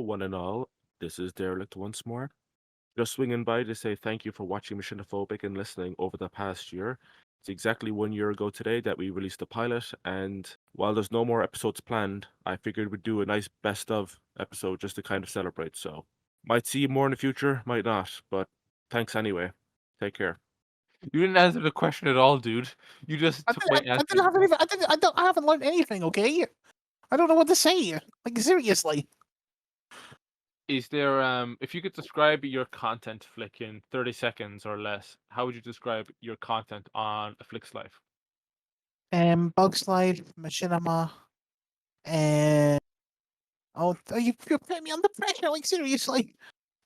one and all. This is Derelict once more. Just swinging by to say thank you for watching Machiniphobic and listening over the past year. It's exactly 1 year ago today that we released the pilot, and while there's no more episodes planned, I figured we'd do a nice best of episode just to kind of celebrate. So, might see you more in the future, might not, but thanks anyway. Take care. You didn't answer the question at all, dude. You just I took didn't, my I answer. didn't have anything. I haven't learned anything. Okay, I don't know what to say. Like seriously. Is there if you could describe your content, Flick, in 30 seconds or less, how would you describe your content on a Flick's life? Bugs Life, Machinima, and you're putting me under pressure. Like seriously.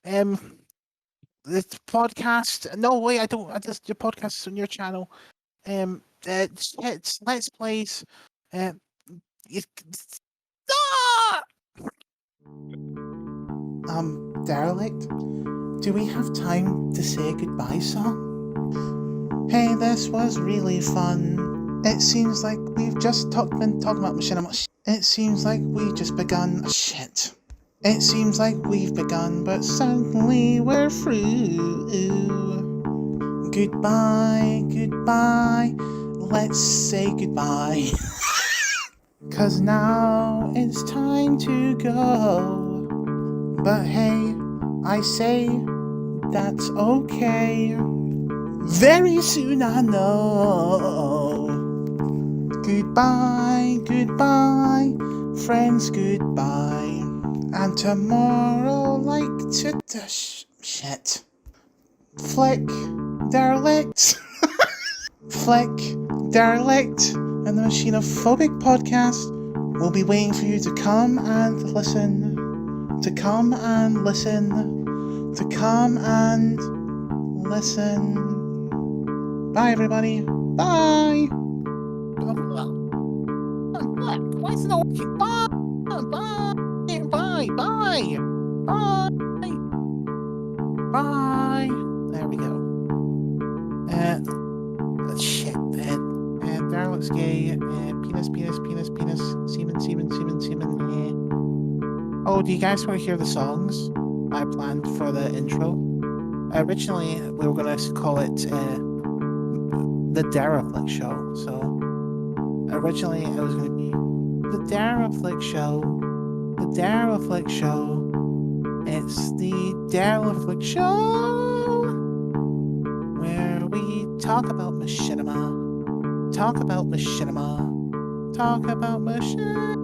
This podcast. No way. I don't. I just your podcast on your channel. It's Let's Plays. It, ah! Derelict, do we have time to say a goodbye song? Hey, this was really fun. It seems like we've just been talking about Machinima. It seems like we've just begun. Shit. It seems like we've begun, but suddenly we're through. Goodbye, goodbye. Let's say goodbye. 'Cause now it's time to go. But hey, I say that's okay. Very soon I know. Goodbye, goodbye, friends, goodbye. And tomorrow, like to shit. Flick, Derelict. Flick, Derelict, and the Machiniphobic podcast will be waiting for you to come and listen. To come and listen. To come and listen. Bye, everybody. Bye. Why is it not working? Bye. Bye. Bye. Bye. Bye. Bye. There we go. Shit. Derelict's gay. Penis. Semen. Oh, do you guys want to hear the songs I planned for the intro? Originally, we were going to call it the Derelict Show. So, originally, it was going to be the Derelict Show. The Derelict Show. It's the Derelict Show, where we talk about Machinima. Talk about Machinima. Talk about Machinima.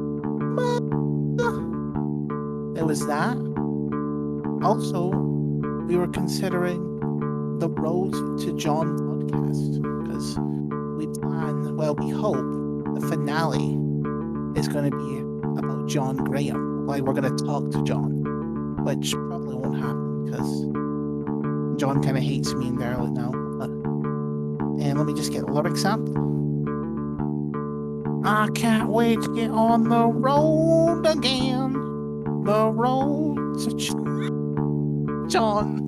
It was that. Also, we were considering the Road to John podcast because we hope the finale is going to be about John Graham. Like we're going to talk to John, which probably won't happen because John kind of hates me and Derelict now. And let me just get a lyrics up. I can't wait to get on the road again. The road to John.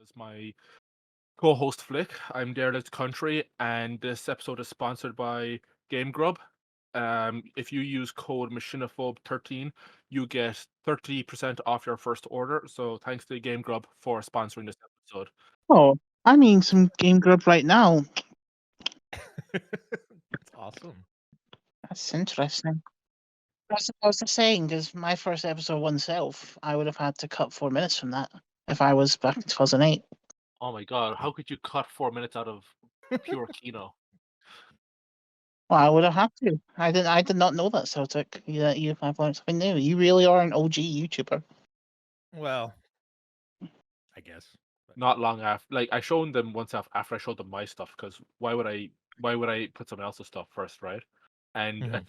As my co-host Flick, I'm Derelict Country, and this episode is sponsored by Game Grub. If you use code Machiniphobe13, you get 30% off your first order. So thanks to Game Grub for sponsoring this episode. Oh, I mean some Game Grub right now. That's awesome. That's interesting. I was just saying, because my first episode oneself, I would have had to cut 4 minutes from that if I was back in 2008. Oh my god, how could you cut 4 minutes out of pure Kino? Well, I would have had to. I did not know that, Celtic. You have something new. You really are an OG YouTuber. Well, I guess. Not long after, like I showed them once after I showed them my stuff, because why would I put someone else's stuff first, right? And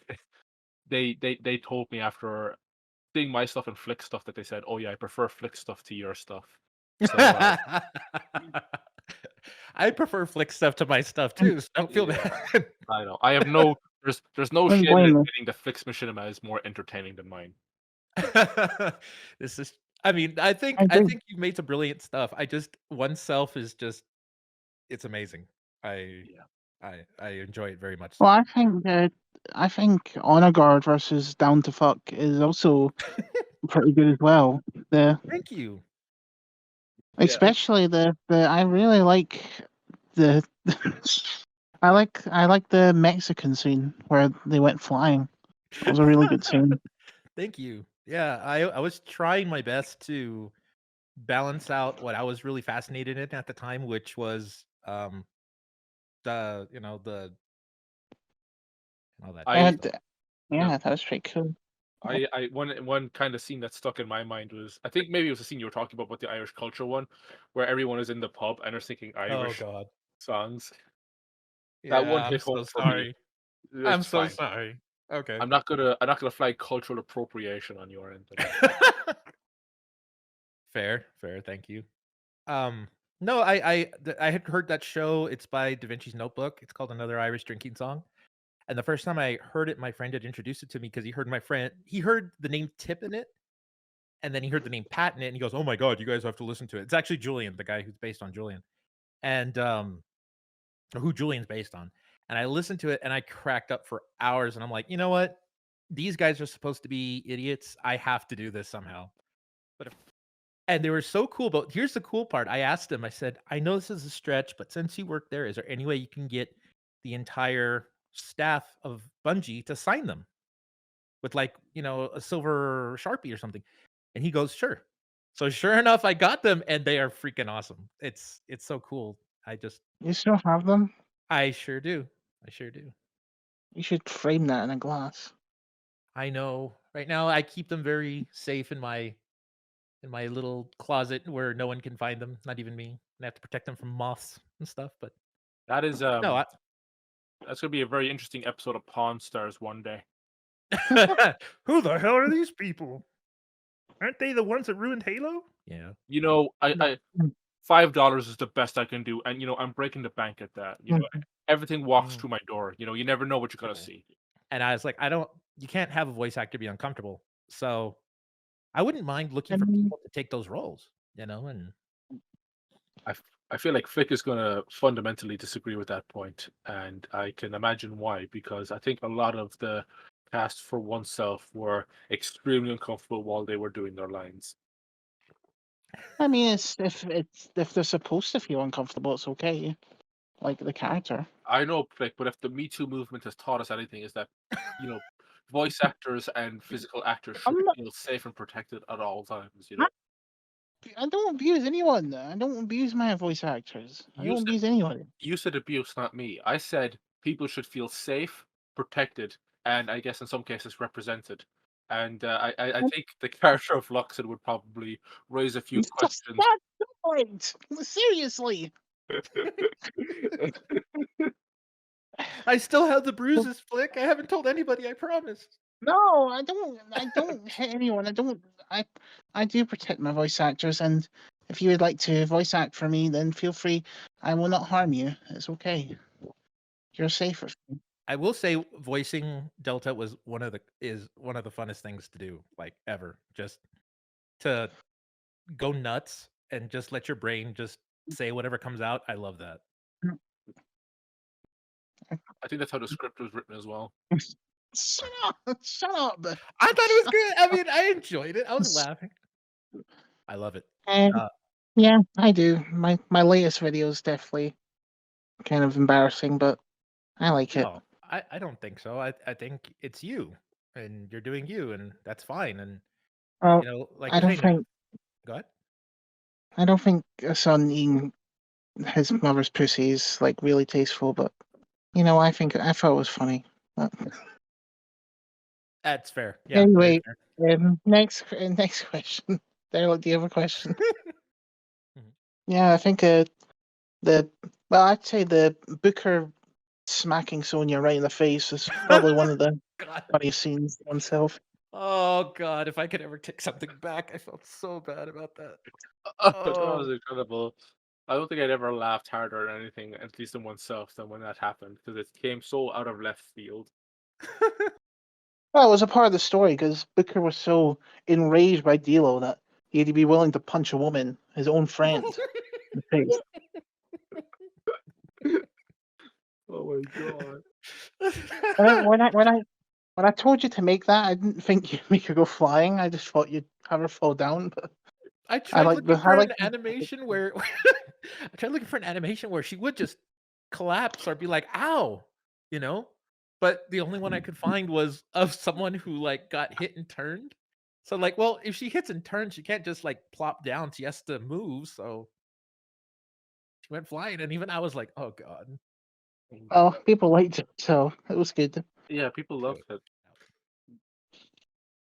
they told me after seeing my stuff and Flick stuff that they said, "Oh yeah, I prefer Flick stuff to your stuff." So, I prefer Flick stuff to my stuff too, so don't feel bad. I know. I have no. There's no Don't shame in blame me. admitting that Flick's Machinima is more entertaining than mine. This is. I mean, I think you've made some brilliant stuff. Oneself is just. It's amazing. I enjoy it very much. Well, I think that I think Honor Guard versus Down to Fuck is also pretty good as well. The Thank you. Yeah. especially the I really like the I like the Mexican scene where they went flying. That was a really good scene. Thank you. Yeah, I was trying my best to balance out what I was really fascinated in at the time, which was the that I And stuff. yeah. yeah, that was pretty cool. I one kind of scene that stuck in my mind was, I think maybe it was the scene you were talking about the Irish culture one, where everyone is in the pub and are singing Oh Irish God. songs. That one Yeah, I'm hit home so for me. sorry. I'm It's so fine. sorry. Okay. I'm not gonna flag cultural appropriation on your end. On that. Fair, fair. Thank you. No, I had heard that show. It's by Da Vinci's Notebook. It's called Another Irish Drinking Song. And the first time I heard it, my friend had introduced it to me because he heard the name Tip in it, and then he heard the name Pat in it, and he goes, "Oh my god, you guys have to listen to it." It's actually Julian, the guy who's based on Julian, and or who Julian's based on. And I listened to it, and I cracked up for hours. And I'm like, you know what? These guys are supposed to be idiots. I have to do this somehow. But and they were so cool. But here's the cool part. I asked him. I said, I know this is a stretch, but since you work there, is there any way you can get the entire staff of Bungie to sign them with like a silver Sharpie or something? And he goes, sure. So sure enough, I got them, and they are freaking awesome. It's so cool. You still have them? I sure do. I sure do. You should frame that in a glass. I know. Right now, I keep them very safe in my little closet where no one can find them, not even me. I have to protect them from moths and stuff. But That is no, that's gonna be a very interesting episode of Pawn Stars one day. who the hell are these people? Aren't they the ones that ruined Halo? Yeah. You know, No. I $5 is the best I can do, and I'm breaking the bank at that. Everything walks Mm. through my door. You never know what you're gonna see. And I was like, you can't have a voice actor be uncomfortable. So I wouldn't mind looking for And people to take those roles, and I feel like Flick is gonna fundamentally disagree with that point, and I can imagine why. Because I think a lot of the cast for oneself were extremely uncomfortable while they were doing their lines. I mean, if they're supposed to feel uncomfortable, it's okay. Like the character. I know, Flick, but if the Me Too movement has taught us anything, is that voice actors and physical actors should I'm not, feel safe and protected at all times. I don't abuse anyone. I don't abuse my voice actors. I You don't said abuse anyone. you said abuse, not me. I said people should feel safe, protected, and I guess in some cases represented. And I think the character of Luxon would probably raise a few It's just questions. that point. Seriously. I still have the bruises, Flick. I haven't told anybody, I promise. No, I don't hit anyone. I do protect my voice actors, and if you would like to voice act for me, then feel free. I will not harm you. It's okay. You're safer. I will say voicing Delta is one of the funnest things to do, like ever. Just to go nuts and just let your brain just say whatever comes out. I love that. I think that's how the script was written as well. Shut up! Shut up! I thought it was good. I mean, I enjoyed it. I was laughing. I love it. Uh, Yeah, I do. My latest video is definitely kind of embarrassing, but I like it. no, I don't think so. I think it's you, and you're doing you, and that's fine. And Well, like I you're don't saying, think go ahead. I don't think a son eating his mother's pussy is like really tasteful, but I thought it was funny. But That's fair. Yeah. Very anyway, fair. next question. There, do you have a question? Mhm. Yeah, I think I'd say the Booker smacking Sonya right in the face is probably one of the God. funniest scenes oneself. Oh God! If I could ever take something back, I felt so bad about that. That Oh. was incredible. I don't think I'd ever laughed harder at anything, at least in oneself, than when that happened, because it came so out of left field. Well, it was a part of the story because Booker was so enraged by D'Lo that he'd be willing to punch a woman, his own friend, in the face. Oh my god. When I told you to make that, I didn't think you'd make her go flying. I just thought you'd have her fall down. But I I tried like looking the I for like an the- animation where she would just collapse or be like, "Ow," you know? But the only one I could find was of someone who like got hit and turned. So like, well, if she hits and turns, she can't just like plop down. She has to move. So she went flying, and even I was like, "Oh god." Oh, people liked it, so it was good. Yeah, people loved it.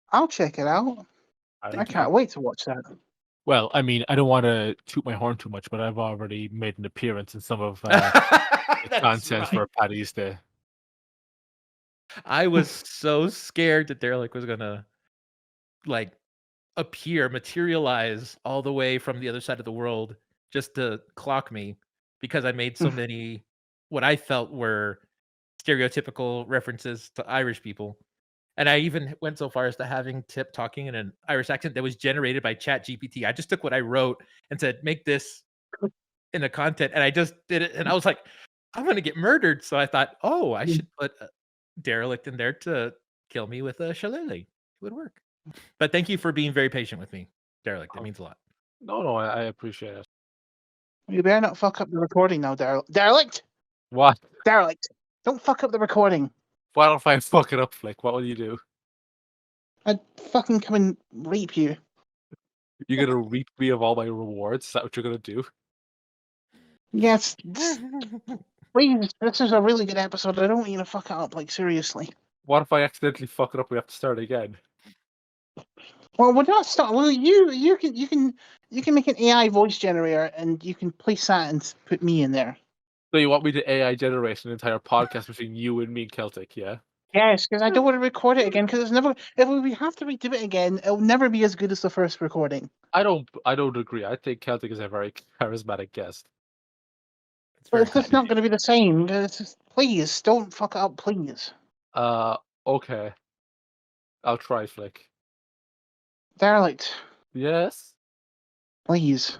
I'll check it out. I can't wait to watch that. Well, I mean, I don't want to toot my horn too much, but I've already made an appearance in some of the That's nonsense right. for Paddy's Day. I was so scared that Derelict was gonna like materialize all the way from the other side of the world just to clock me because I made so many what I felt were stereotypical references to Irish people. And I even went so far as to having Tip talking in an Irish accent that was generated by Chat GPT. I just took what I wrote and said, make this in the content. And I just did it. And I was like, I'm going to get murdered. So I thought, oh, I should put a Derelict in there to kill me with a shillelagh. It would work. But thank you for being very patient with me, Derelict. It means a lot. No, I appreciate it. You better not fuck up the recording now, Derelict. What? Derelict, don't fuck up the recording. What if I fuck it up, Flick? What will you do? I'd fucking come and rape you. You're gonna reap me of all my rewards? Is that what you're gonna do? Yes. Please, this is a really good episode. I don't want you to fuck it up, like, seriously. What if I accidentally fuck it up? We have to start again. Well, we're not start. Well, you can make an AI voice generator and you can place that and put me in there. So you want me to AI generate an entire podcast between you and me, Celtic? Yeah. Yes, because I don't want to record it again. Because it's never. If we have to redo it again, it'll never be as good as the first recording. I don't agree. I think Celtic is a very charismatic guest. But it's just not going to be the same. Please don't fuck it up, please. Okay. I'll try, Flick. Derelict, Yes. please.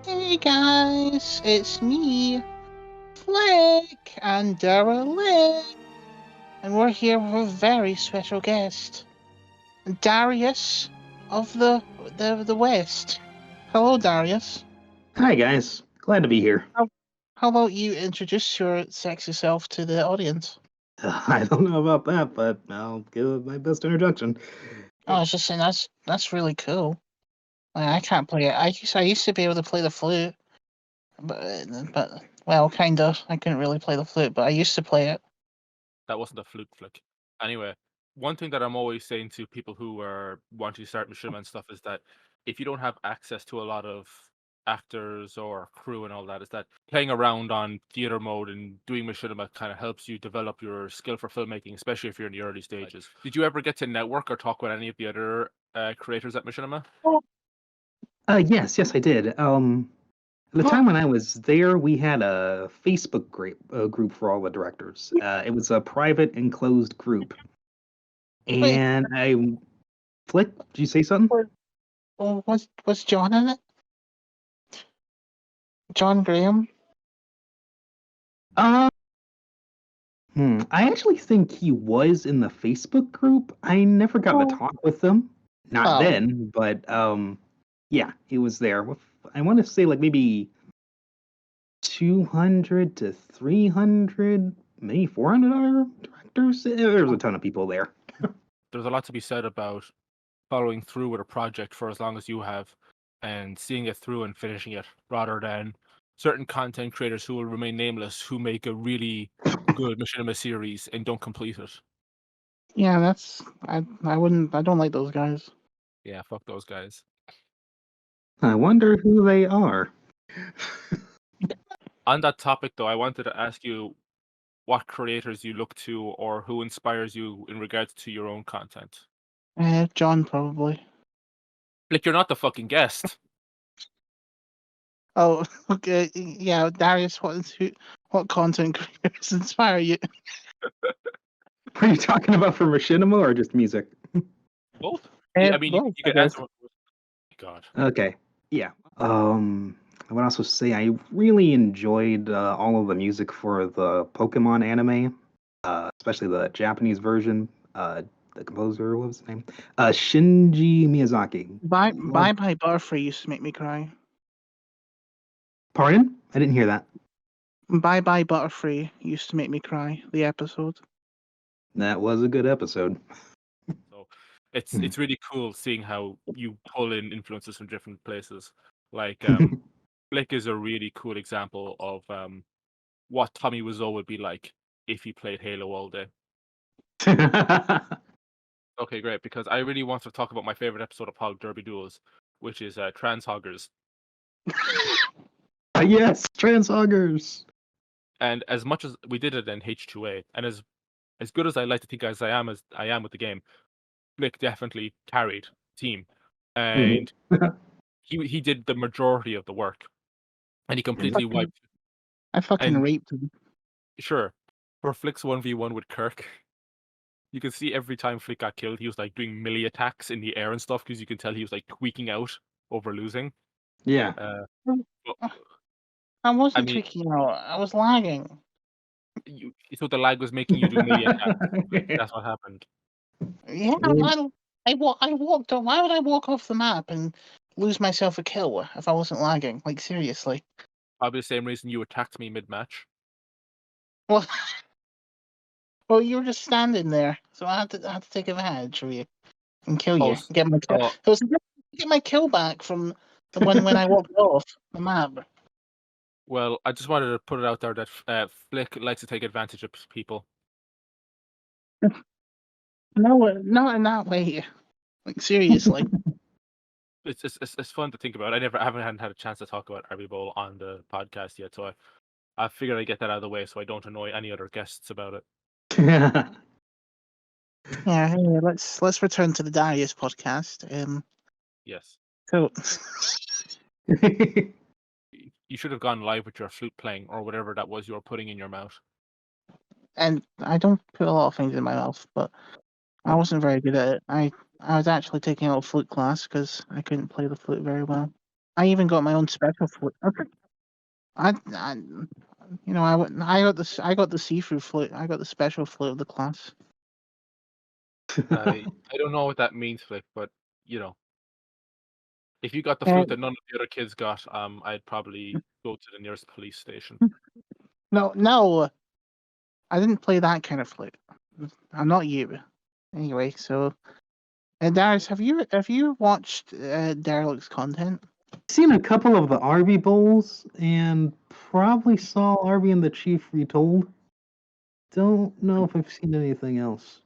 Hey guys, it's me, Flick, and Derelict, and we're here with a very special guest, Darius of the West. Hello, Darius. Hi guys, glad to be here. How about you introduce your sexy self to the audience? I don't know about that, but I'll give it my best introduction. I was just saying that's really cool. I can't play it. I used to be able to play the flute, but well, kind of. I couldn't really play the flute, but I used to play it. That wasn't a fluke, Flick. Anyway, one thing that I'm always saying to people who are wanting to start Machinima and stuff is that if you don't have access to a lot of actors or crew and all that, is that playing around on theater mode and doing Machinima kind of helps you develop your skill for filmmaking, especially if you're in the early stages. Did you ever get to network or talk with any of the other creators at Machinima? Yes, I did. The time when I was there, we had a Facebook group for all the directors. It was a private, enclosed group. And Flick, did you say something? Oh, was John in it? John Graham? I actually think he was in the Facebook group. I never got to talk with him. Not then, but yeah, he was there. I want to say like maybe 200 to 300, maybe 400 other directors. There was a ton of people there. There's a lot to be said about following through with a project for as long as you have and seeing it through and finishing it, rather than certain content creators who will remain nameless who make a really good Machinima series and don't complete it. Yeah, I don't like those guys. Yeah, fuck those guys. I wonder who they are. On that topic, though, I wanted to ask you what creators you look to or who inspires you in regards to your own content. John probably. Like, you're not the fucking guest. Oh, okay. Yeah, Darius, what content creators inspire you? Are you talking about for Machinima or just music? Both. Yeah, I mean, both, you can I guess. answer. God. Okay. Yeah. I would also say I really enjoyed all of the music for the Pokemon anime, especially the Japanese version. The composer, what was his name? Shinji Miyazaki. Bye Love- Bye Butterfree used to make me cry. Pardon? I didn't hear that. Bye Bye Butterfree used to make me cry. The episode. That was a good episode. So it's really cool seeing how you pull in influences from different places. Like Flick is a really cool example of what Tommy Wiseau would be like if he played Halo all day. Okay, great, because I really want to talk about my favorite episode of Hog Derby Duels, which is Trans Hoggers. Yes, Transhoggers. And as much as we did it in H2A, and as good as I like to think as I am with the game, Flick definitely carried the team, and he did the majority of the work, and he completely wiped. I fucking And raped him. sure, for Flick's 1v1 with Kirk, you can see every time Flick got killed, he was like doing melee attacks in the air and stuff because you can tell he was like tweaking out over losing. Yeah. But, I wasn't mean- tweaking out. I was lagging. so the lag was making you do melee attacks. That's what happened. Yeah, I walked off. Why would I walk off the map and lose myself a kill if I wasn't lagging? Like, seriously. Probably the same reason you attacked me mid-match. Well, well, you were just standing there, so I had to take advantage of you and kill you. Oh, Get my kill. oh. It was to get my kill back from the one when I walked off the map. Well, I just wanted to put it out there that Flick likes to take advantage of people. No, not in that way. Like, seriously. It's fun to think about. I haven't had a chance to talk about RB Bowl on the podcast yet, so I figured I'd get that out of the way so I don't annoy any other guests about it. Yeah, hey, let's return to the Darius podcast. Yes. So You should have gone live with your flute playing or whatever that was you were putting in your mouth. and I don't put a lot of things in my mouth, but I wasn't very good at it. I was actually taking out a flute class because I couldn't play the flute very well. I even got my own special flute. I you know, I got the see-through flute. I got the special flute of the class. I don't know what that means, Flick, but you know, if you got the Uh, flute that none of the other kids got, I'd probably go to the nearest police station. No, I didn't play that kind of flute. I'm not you. Anyway, so Darius, have you watched Derelict's content? Seen a couple of the Arby Bowls and probably saw Arby and the Chief Retold. Don't know if I've seen anything else.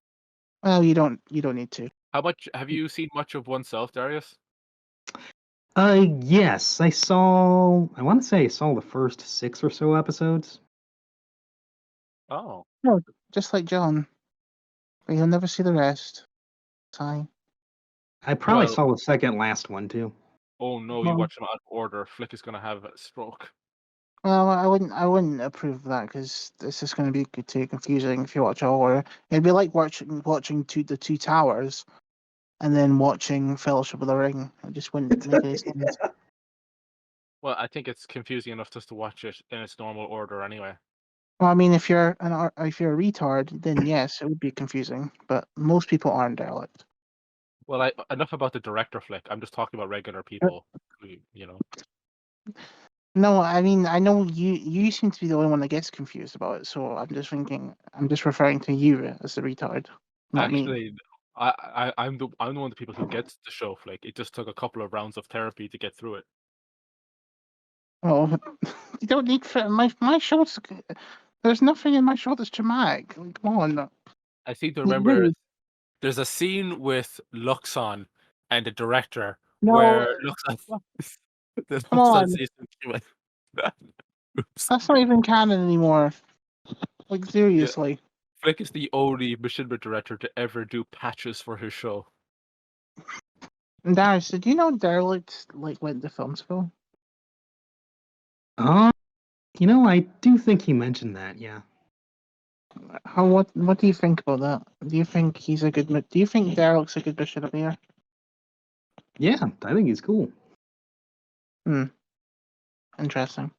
Well, you don't need to. How much have you seen much of oneself, Darius? Yes, I want to say I saw the first 6 or so episodes. Oh. Just like John. But you'll never see the rest. Sigh. I probably Well- saw the second last one too. Oh no, you Well- watched them out of order. Flick is gonna have a stroke. Well, I wouldn't approve of that because it's just going to be too confusing if you watch all order. It'd be like watching the Two Towers, and then watching Fellowship of the Ring. It just wouldn't make any sense. Well, I think it's confusing enough just to watch it in its normal order anyway. Well, I mean, if you're a retard, then yes, it would be confusing. But most people aren't Derelict. Well, enough about the director, Flick. I'm just talking about regular people. You know. No, I mean, I know you seem to be the only one that gets confused about it. So I'm just referring to you as the retard, not me. Actually, I'm the one of the people who gets the show, Flick. It just took a couple of rounds of therapy to get through it. Oh, you don't need my shoulders. There's nothing in my shoulders traumatic. Like, come on. I seem to You remember really- there's a scene with Luxon and the director No, where Luxon Come on. says something. Oops. that's not even canon anymore. Like, seriously. Flick is the only machinima director to ever do patches for his show. And Darius, did you know Derelict went to film school? I do think he mentioned that. Yeah. What do you think about that? Do you think he's a good? Do you think Derelict's a good bishop of here? Yeah, I think he's cool. Interesting.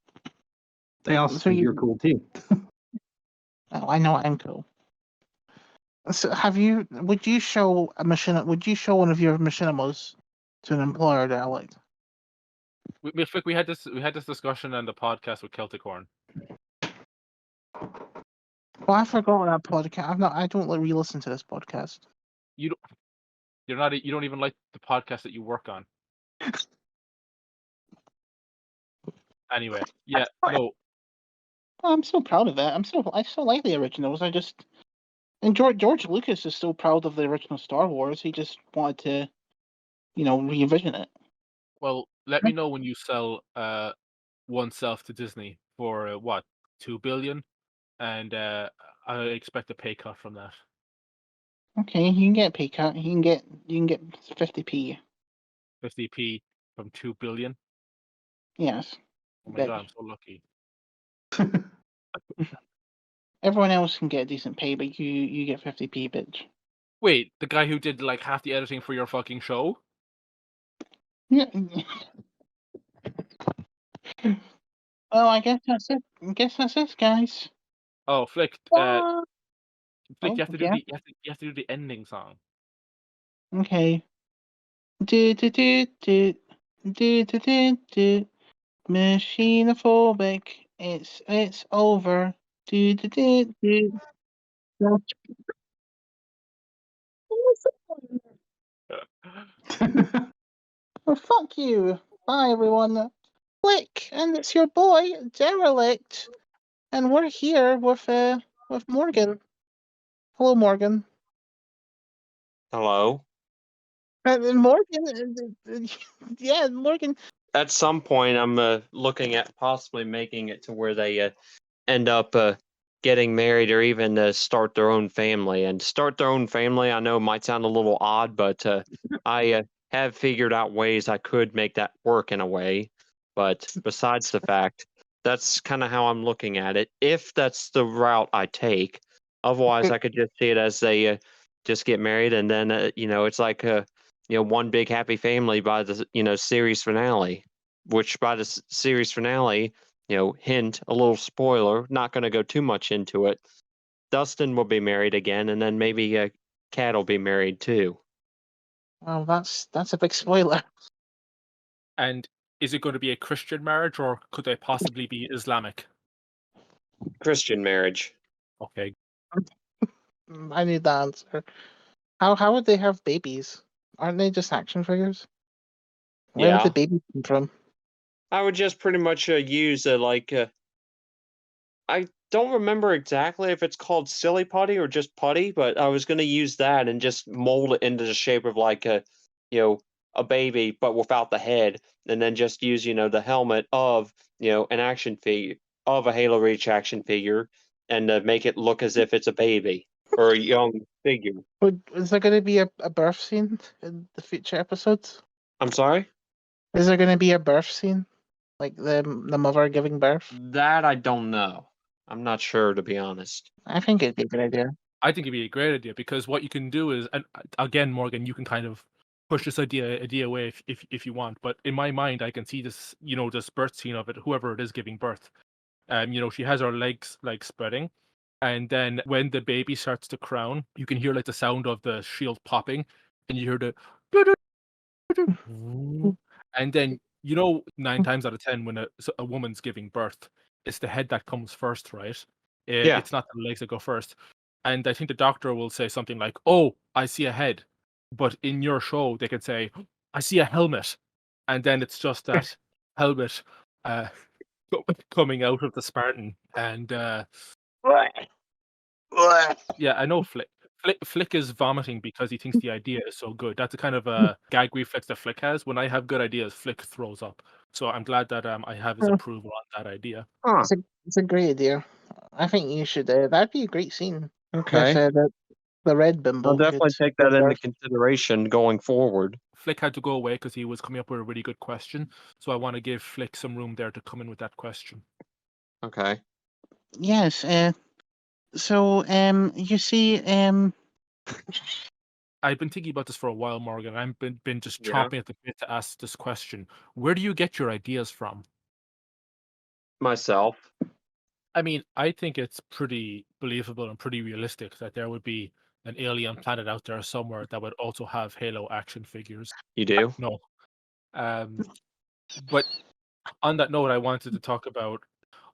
They also So think you- you're cool too. Oh, I know I'm cool. So would you show one of your machinimos to an employer, Derelict? We had this discussion on the podcast with Celtic Horn. Well, I forgot that podcast. I don't re-listen to this podcast. You don't even like the podcast that you work on. Anyway, yeah, no, I'm so proud of it. I so like the originals. And George Lucas is so proud of the original Star Wars. He just wanted to, revision it. well, let me know when you sell oneself to Disney for what, 2 billion, and I expect a pay cut from that. Okay, you can get a pay cut. You can get 50p. 50p from 2 billion. Yes. Oh my But god, I'm so lucky. everyone else can get decent pay, but you get 50p, bitch. Wait, the guy who did like half the editing for your fucking show? Yeah. Well, I guess that's it. Guys. Oh, Flick, Oh, you have to do yeah. you have to do the ending song. Okay. Do do do do do do do do. Machiniphobic. It's over. Do do do do. Oh, fuck you. Bye, everyone. Click, and it's your boy Derelict, and we're here with Morgan. Hello, Morgan. Hello. And Morgan, yeah, Morgan. At some point, I'm looking at possibly making it to where they end up getting married or even start their own family. And start their own family, I know might sound a little odd, but I have figured out ways I could make that work in a way. But besides the fact, that's kind of how I'm looking at it. If that's the route I take, otherwise I could just see it as they just get married and then it's like one big happy family by the series finale, which by the series finale, hint, a little spoiler, not going to go too much into it. Dustin will be married again, and then maybe Kat will be married too. Well, that's a big spoiler. And is it going to be a Christian marriage, or could they possibly be Islamic? Christian marriage. Okay. I need the answer. How would they have babies? Aren't they just action figures? Where would Yeah. the babies come from? I would just pretty much use I don't remember exactly if it's called silly putty or just putty, but I was going to use that and just mold it into the shape of like a baby, but without the head, and then just use the helmet of an action figure of a Halo Reach action figure, and make it look as if it's a baby or a young figure. Is there going to be a birth scene in the future episodes? I'm sorry? Is there going to be a birth scene, like the mother giving birth? That I don't know. I'm not sure, to be honest. I think it'd be a good idea. I think it'd be a great idea, because what you can do is, and again, Morgan, you can kind of push this idea away if you want. But in my mind, I can see this, this birth scene of it, whoever it is giving birth. She has her legs like spreading, and then when the baby starts to crown, you can hear like the sound of the shield popping, and you hear the and then 9 times out of 10 when a woman's giving birth, it's the head that comes first, right? Yeah. It's not the legs that go first. And I think the doctor will say something like, "Oh, I see a head," but in your show they could say, "I see a helmet," and then it's just that helmet uh, coming out of the Spartan. And yeah, I know Flick is vomiting because he thinks the idea is so good. That's a kind of a gag reflex that Flick has. When I have good ideas, Flick throws up. So I'm glad that I have his approval on that idea. Huh. It's a great idea. I think you should. That'd be a great scene. Okay. With, the red bimbo. I'll definitely who'd take that give into birth. consideration going forward. Flick had to go away because he was coming up with a really good question. So I want to give Flick some room there to come in with that question. Okay. Yes. So you see I've been thinking about this for a while, Morgan. I've been just Yeah. chomping at the bit to ask this question. Where do you get your ideas from? myself. I mean, I think it's pretty believable and pretty realistic that there would be an alien planet out there somewhere that would also have Halo action figures. You do? No. But on that note, I wanted to talk about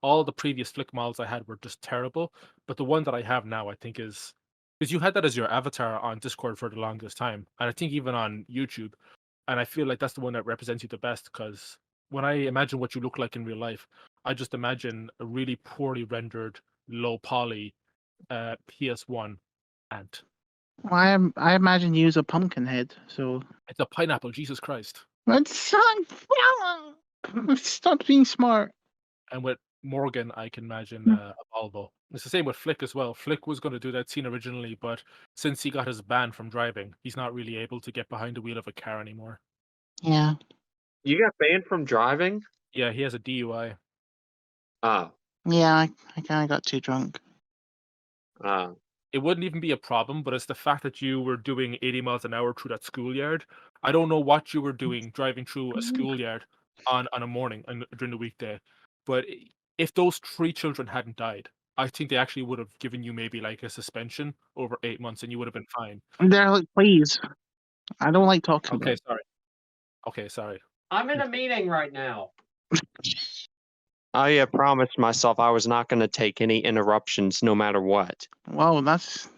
all the previous Flick models I had were just terrible, but the one that I have now, I think is because you had that as your avatar on Discord for the longest time, and I think even on YouTube, and I feel like that's the one that represents you the best because when I imagine what you look like in real life, I just imagine a really poorly rendered, low poly PS1 ant. Well, I imagine you use a pumpkin head, so It's a pineapple, Jesus Christ. it's stop being smart. And with Morgan, I can imagine a Volvo. It's the same with Flick as well. Flick was going to do that scene originally, but since he got his ban from driving, he's not really able to get behind the wheel of a car anymore. Yeah. You got banned from driving? Yeah, he has a DUI. Oh. Yeah, I kind of got too drunk. It wouldn't even be a problem, but it's the fact that you were doing 80 miles an hour through that schoolyard. I don't know what you were doing driving through a schoolyard on a morning during the weekday, but if those 3 children hadn't died, I think they actually would have given you maybe like a suspension over 8 months, and you would have been fine. They're like, please. I don't like talking Okay, about sorry. Okay, sorry. I'm in a meeting right now. I promised myself I was not going to take any interruptions no matter what. Whoa, that's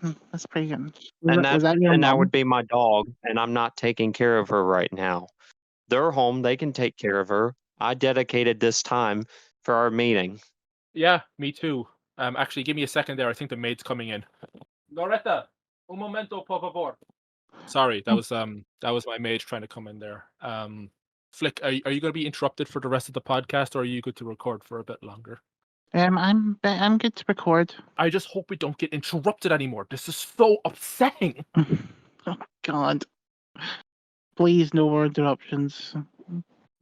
pretty good. And Was that your that mom? would be my dog, and I'm not taking care of her right now. They're home, they can take care of her. I dedicated this time for our meeting. Yeah, me too. Actually, give me a second there. I think the maid's coming in. Loretta, un momento, por favor. Sorry, that was my maid trying to come in there. Flick, are you going to be interrupted for the rest of the podcast, or are you good to record for a bit longer? I'm good to record. I just hope we don't get interrupted anymore. This is so upsetting. Oh God! Please, no more interruptions.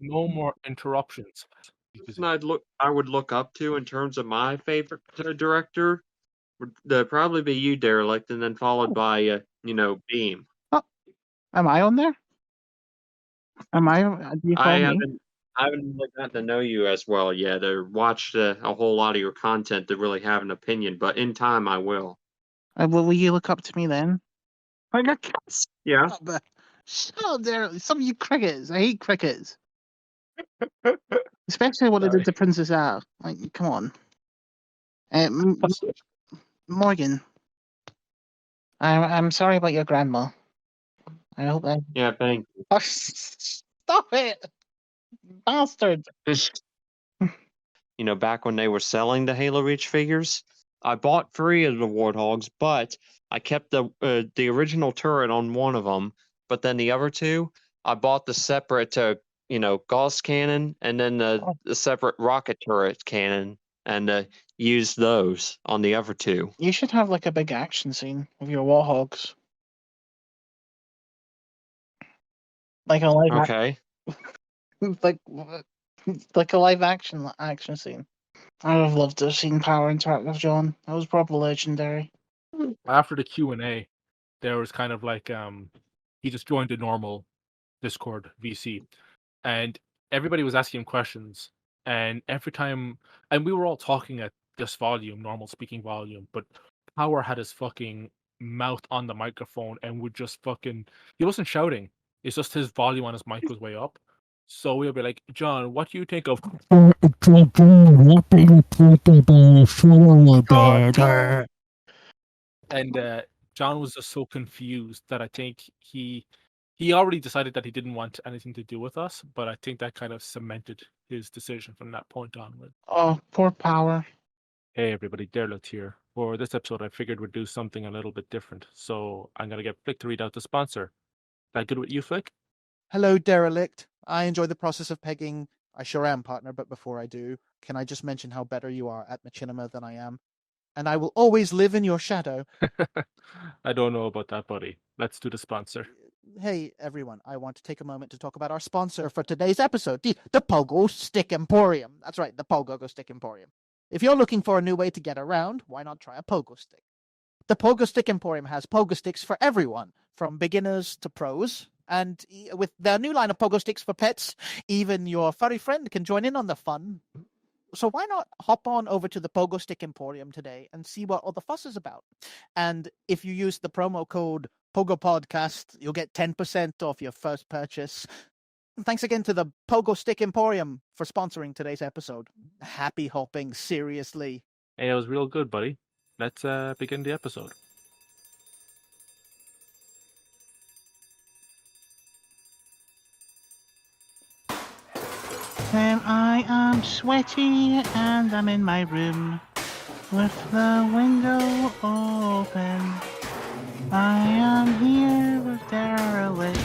No more interruptions. Person I would look up to in terms of my favorite director would probably be you, Derelict, and then followed by Beam. Am I on there? Do you I follow me? haven't really gotten to know you as well yet, or watched a whole lot of your content to really have an opinion. But in time, I will. Will you look up to me then? I got Yeah. Shut up there. Some of you crickets. I hate crickets. Especially what they did to Princess Al. Like, come on. Morgan. I'm sorry about your grandma. I hope that. Yeah, thank you. Oh, stop it, bastard! Back when they were selling the Halo Reach figures, I bought 3 of the Warthogs, but I kept the original turret on one of them. But then the other 2, I bought the separate, Gauss cannon and then the separate rocket turret cannon, and used those on the other 2. You should have like a big action scene with your Warthogs. Like a live Okay. like a live action scene. I would have loved to have seen Power interact with John. That was probably legendary. After the Q&A, there was kind of like he just joined a normal Discord VC, and everybody was asking him questions, and every time, and we were all talking at this volume, normal speaking volume, but Power had his fucking mouth on the microphone and would just he wasn't shouting. It's just his volume on his mic was way up. So we'll be like, John, what do you think of? And John was just so confused that I think he already decided that he didn't want anything to do with us, but I think that kind of cemented his decision from that point onward. Oh, poor Power. Hey everybody, Derelict here. For this episode, I figured we'd do something a little bit different. So I'm going to get Flick to read out the sponsor. That good with you, Flick? Hello, Derelict. I enjoy the process of pegging. I sure am, partner, but before I do, can I just mention how better you are at Machinima than I am? And I will always live in your shadow. I don't know about that, buddy. Let's do the sponsor. Hey, everyone. I want to take a moment to talk about our sponsor for today's episode, the Pogo Stick Emporium. That's right, the Pogo Stick Emporium. If you're looking for a new way to get around, why not try a Pogo Stick? The Pogo Stick Emporium has Pogo Sticks for everyone, from beginners to pros. And with their new line of Pogo Sticks for pets, even your furry friend can join in on the fun. So why not hop on over to the Pogo Stick Emporium today and see what all the fuss is about? And if you use the promo code POGOPODCAST, you'll get 10% off your first purchase. Thanks again to the Pogo Stick Emporium for sponsoring today's episode. Happy hopping, seriously. Hey, it was real good, buddy. Let's begin the episode. I am sweaty and I'm in my room with the window open. I am here with Derelict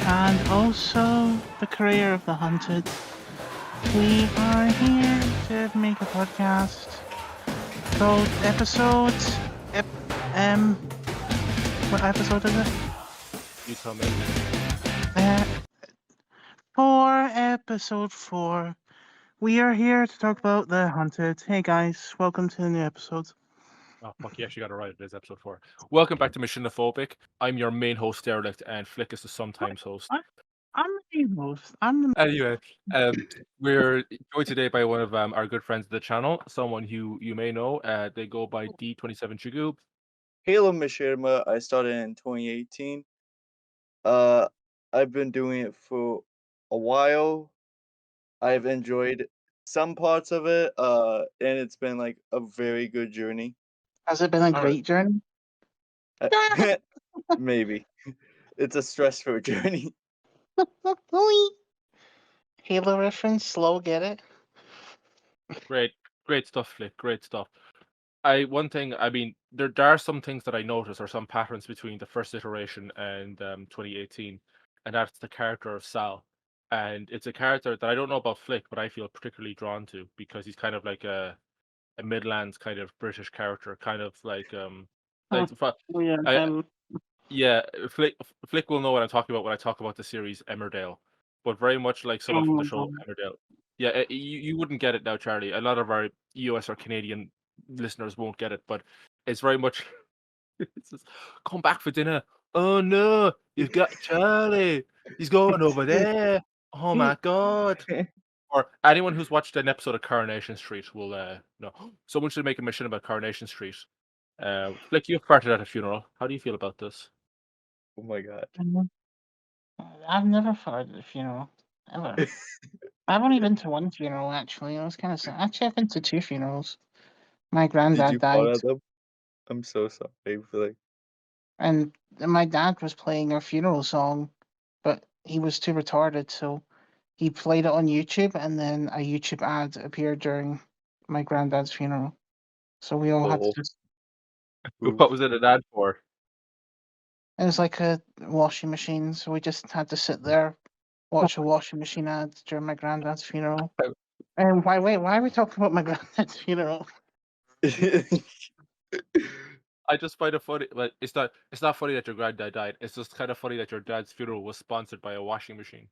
and also the career of the hunted. We are here to make a podcast called what episode is it? You tell me. Episode 4. We are here to talk about the hunted. Hey guys, welcome to the new episode. Oh, fuck, you actually got it right. It is episode 4. Welcome back to Machiniphobic. I'm your main host, Derelict, and Flick is the sometimes host. I'm the main host. Anyway, we're joined today by one of our good friends of the channel, someone who you may know. They go by D27 Chigoob. Hello, Machinima. I started in 2018. I've been doing it for a while. I've enjoyed some parts of it, and it's been like a very good journey. Has it been a great journey? Maybe. It's a stressful journey. Halo reference, slow, get it? Great stuff, Flick. Great stuff. I mean, there are some things that I notice, or some patterns between the first iteration and 2018, and that's the character of Sal. And it's a character that I don't know about Flick, but I feel particularly drawn to because he's kind of like a Midlands kind of British character, kind of like yeah, Flick will know what I'm talking about when I talk about the series Emmerdale, but very much like someone from the show Emmerdale. Yeah, you wouldn't get it now, Charlie. A lot of our US or Canadian listeners won't get it, but it's very much it's just, come back for dinner. Oh no, you've got Charlie. He's going over there. Oh my god. Or anyone who's watched an episode of Coronation Street will know. Someone should make a mission about Coronation Street. Flick, you've farted at a funeral. How do you feel about this? Oh my god. I've never farted at a funeral, ever. I've only been to one funeral, actually. It was kind of sad. Actually, I've been to 2 funerals. My Did granddad you died, fart at them? I'm so sorry. Like, and my dad was playing our funeral song, but he was too retarded, so he played it on YouTube, and then a YouTube ad appeared during my granddad's funeral. So we all had to oh, just... What was it an ad for? It was like a washing machine, so we just had to sit there, watch a washing machine ad during my granddad's funeral. And why are we talking about my granddad's funeral? I just find it funny. But it's not funny that your granddad died. It's just kind of funny that your dad's funeral was sponsored by a washing machine.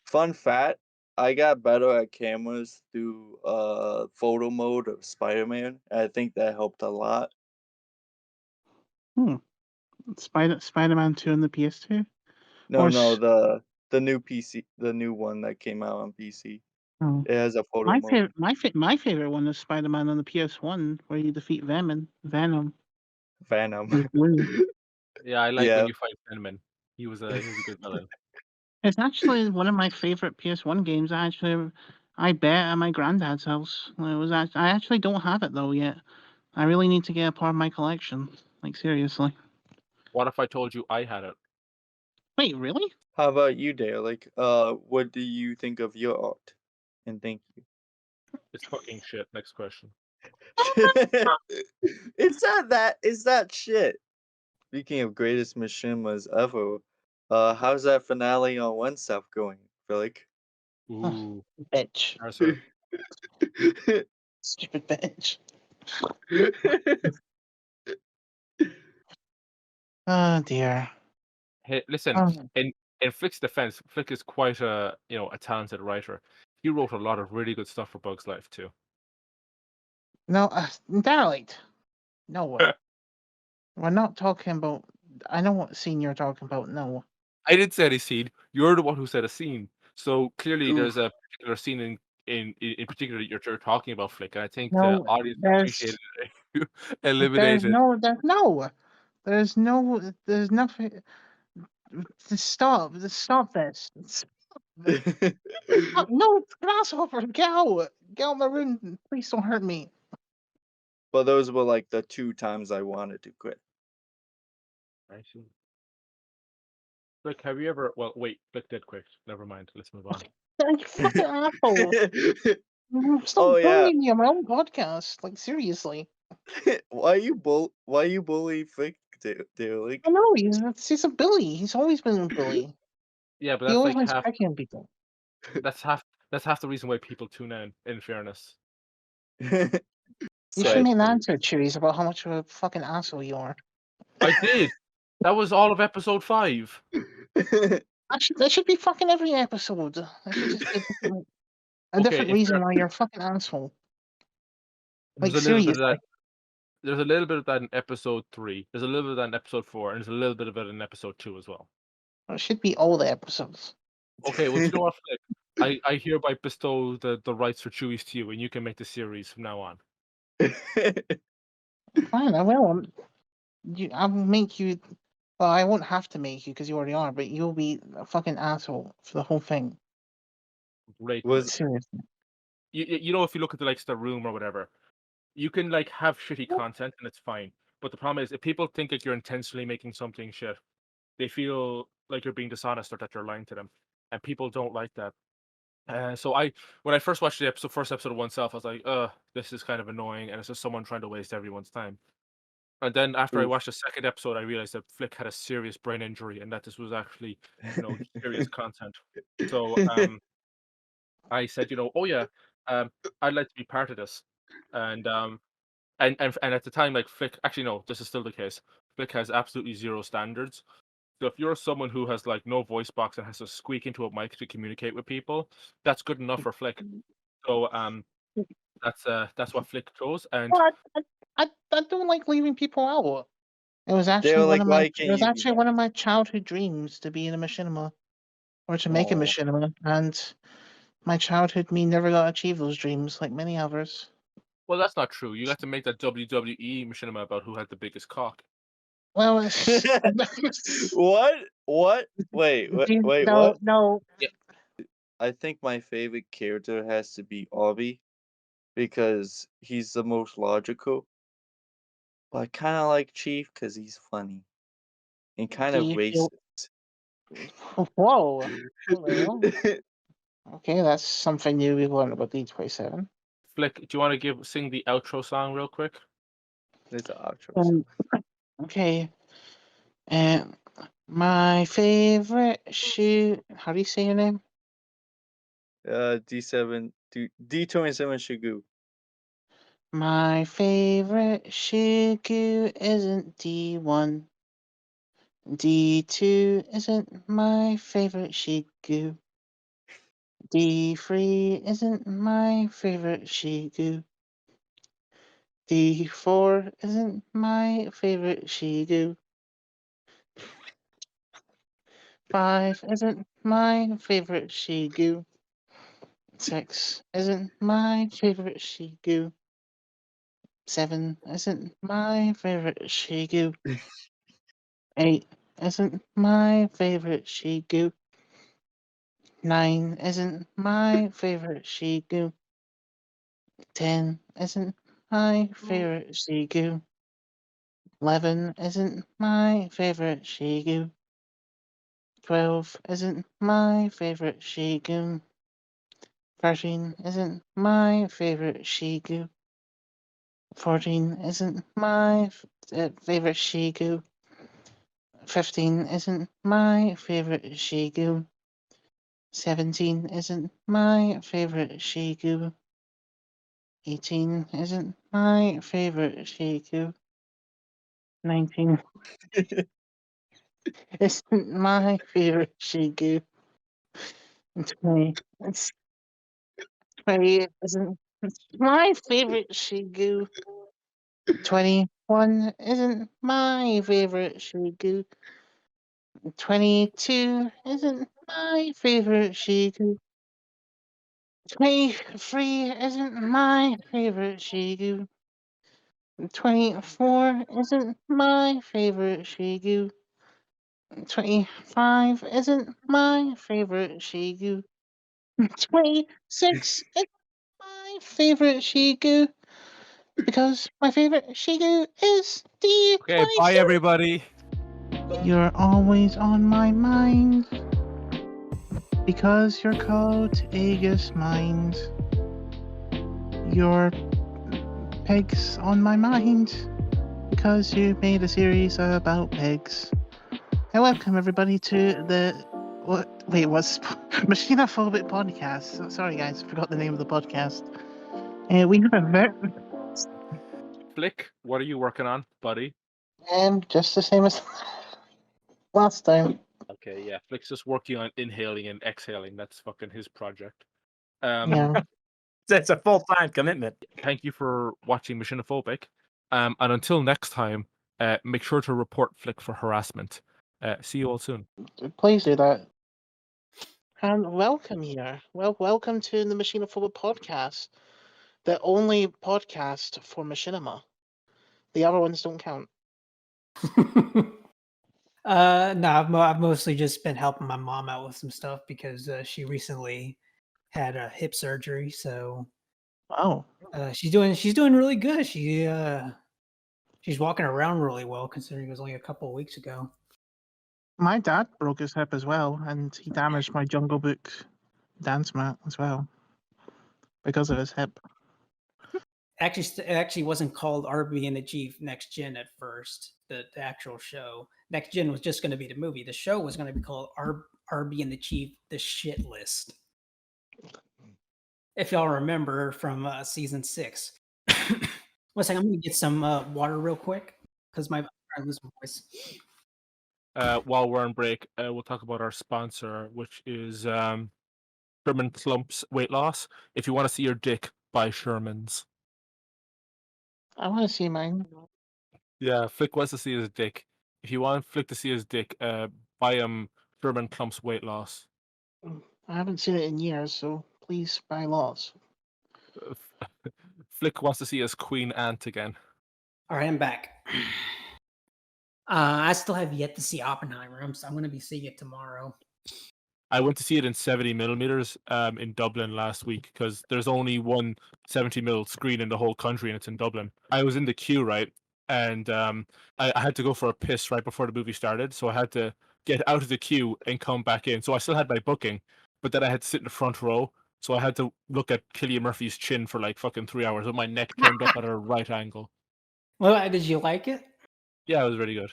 Fun fact, I got better at cameras through photo mode of Spider-Man. I think that helped a lot. Spider-Man 2 on the PS2? No, Or no, s- the new PC, the new one that came out on PC. Oh. It has a photo My mode. my favorite one is Spider-Man on the PS1, where you defeat Venom. Venom. Yeah, I like Yeah. when you fight Venom. He was a good villain. It's actually one of my favorite PS1 games. I bet at my granddad's house. I actually don't have it though yet. I really need to get a part of my collection. Like seriously. What if I told you I had it? Wait, really? How about you, Dale? Like, what do you think of your art? And thank you. It's fucking shit. Next question. It's that shit. Speaking of greatest machinimas ever, how's that finale on One Stuff going, Philip? Ooh, Bitch. Arthur. Stupid bitch. Oh dear. Hey, listen. In Flick's defense, Flick is quite a talented writer. He wrote a lot of really good stuff for Bug's Life too. No, Derelict. No. We're not talking about... I know what scene you're talking about. No. I didn't say any scene. You're the one who said a scene. So clearly, there's Oof. a particular scene in particular that you're talking about, Flick, and I think the No, audience there's appreciated it. You eliminated. there's nothing. Stop this. No, grasshopper, get out of my room. Please don't hurt me. But those were like the 2 times I wanted to quit. I see. Flick, have you ever? Well, wait. Flick did quit. Never mind. Let's move on. You fucking asshole. Stop Oh yeah. bullying me on my own podcast. Like, seriously. Why you bully Flick, Derelict? I know, he's a bully. He's always been a bully. Yeah, but He that's always like likes half. picking on people. That's half the reason why people tune in. In fairness. You should Sad make an face. answer, Chewies, about how much of a fucking asshole you are. I did. That was all of episode 5. That should be fucking every episode. That should just be a different if reason there- why you're a fucking asshole. there's Like, a little bit of seriously. that. There's a little bit of that in episode 3. There's a little bit of that in episode 4, and there's a little bit of it in episode 2 as well. It should be all the episodes. Okay, well, you know what, Flick? I hereby bestow the rights for Chewies to you, and you can make the series from now on. Fine, I will. I'll make you. Well, I won't have to make you because you already are, but you'll be a fucking asshole for the whole thing. Great. Was Seriously. You know, if you look at the room or whatever, you can like have shitty content and it's fine. But the problem is, if people think that you're intentionally making something shit, they feel like you're being dishonest or that you're lying to them, and people don't like that. So when I first watched the first episode of oneself, I was like, this is kind of annoying, and it's just someone trying to waste everyone's time. And then after I Oof. watched the second episode, I realized that Flick had a serious brain injury and that this was actually, serious content. So I said, oh yeah, I'd like to be part of this. And at the time, like Flick, actually no, this is still the case. Flick has absolutely zero standards. So if you're someone who has like no voice box and has to squeak into a mic to communicate with people, that's good enough for Flick. So that's what Flick chose. And Well, I don't like leaving people out. It was actually Derelict, one of my. why It can't was you do actually that? one of my childhood dreams to be in a machinima, or to make a Aw. machinima, and my childhood me never got to achieve those dreams, like many others. well, that's not true. You got to make that WWE machinima about who had the biggest cock. Well, it's- What? Wait, no, what? no. I think my favorite character has to be Obi because he's the most logical. But I kind of like Chief because he's funny and kind Do of you feel? racist. Whoa. What the hell? Okay, that's something new we learned about D27. Flick, do you want to sing the outro song real quick? There's an outro. song. Okay. My favorite shoe. How do you say your name? D7, D27 Shigu. My favorite Shigu isn't D1. D2 isn't my favorite Shigu. D3 isn't my favorite Shigu. D4 isn't my favorite Shigu. 5 isn't my favorite Shigu. 6 isn't my favorite Shigu. 7 isn't my favorite Shigu. 8 isn't my favorite Shigu. 9 isn't my favorite Shigu. 10 isn't my favorite Shigu. 11 isn't my favorite Shigu. 12 isn't my favorite Shigu. 13 isn't my favorite Shigu. 14 isn't my favorite Shigu. 15 isn't my favorite Shigu. 17 isn't my favorite Shigu. 18 isn't my favorite Shigu. 19 isn't my favorite Shigu. 20 isn't my favorite Shigu. 21 isn't my favorite Shigu. 22 isn't my favorite Shigu. 23 isn't my favorite Shigu. 24 isn't my favorite Shigu. 25 isn't my favorite Shigu. 26 is my favorite Shigu. Because my favorite Shigu is the Okay, bye 26. everybody. You're always on my mind. Because you're called Aegis Mind. Your pigs on my mind. Because you made a series about pigs. And welcome everybody to the what's Machiniphobic podcast. Sorry guys, forgot the name of the podcast. We have a very Flick, what are you working on, buddy? just the same as last time. Okay, yeah, Flick's just working on inhaling and exhaling. That's fucking his project. Um, Yeah. It's a full-time commitment. Thank you for watching Machiniphobic. And until next time, make sure to report Flick for harassment. See you all soon. Please do that. And welcome here. Welcome to the Machiniphobic podcast. The only podcast for machinima. The other ones don't count. No, I've mostly just been helping my mom out with some stuff because she recently had a hip surgery. So Wow. she's doing really good. She's walking around really well considering it was only a couple of weeks ago. My dad broke his hip as well, and he damaged my Jungle Book dance mat as well because of his hip. Actually, it actually wasn't called RB and Achieve Next Gen at first. The actual show, Next Gen, was just going to be the movie. The show was going to be called RB and Achieve The Shit List. If y'all remember from season 6. One second, I'm going to get some water real quick because I lose my voice. While we're on break, we'll talk about our sponsor, which is Sherman Clump's Weight Loss. If you want to see your dick, buy Sherman's. I want to see mine. Yeah, Flick wants to see his dick. If you want Flick to see his dick, buy him Sherman Clump's Weight Loss. I haven't seen it in years, so please buy lots. Flick wants to see his Queen Ant again. All right, I'm back. I still have yet to see Oppenheimer. I'm going to be seeing it tomorrow. I went to see it in 70mm in Dublin last week because there's only one 70mm screen in the whole country and it's in Dublin. I was in the queue, right? And I had to go for a piss right before the movie started. So I had to get out of the queue and come back in. So I still had my booking, but then I had to sit in the front row. So I had to look at Cillian Murphy's chin for like fucking 3 hours with my neck turned up at a right angle. Well, did you like it? Yeah, it was really good.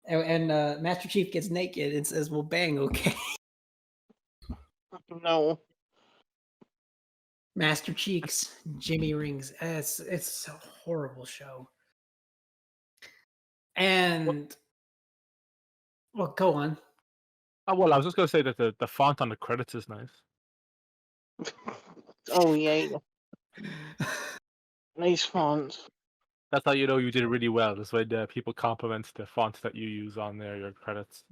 And Master Chief gets naked and says, "Well, bang, okay." No. Master Cheeks, Jimmy Rings. It's a horrible show. And well, go on. Oh, well, I was just going to say that the font on the credits is nice. Oh, yeah. Nice fonts. That's how you know you did really well. That's when people compliment the font that you use on there, your credits.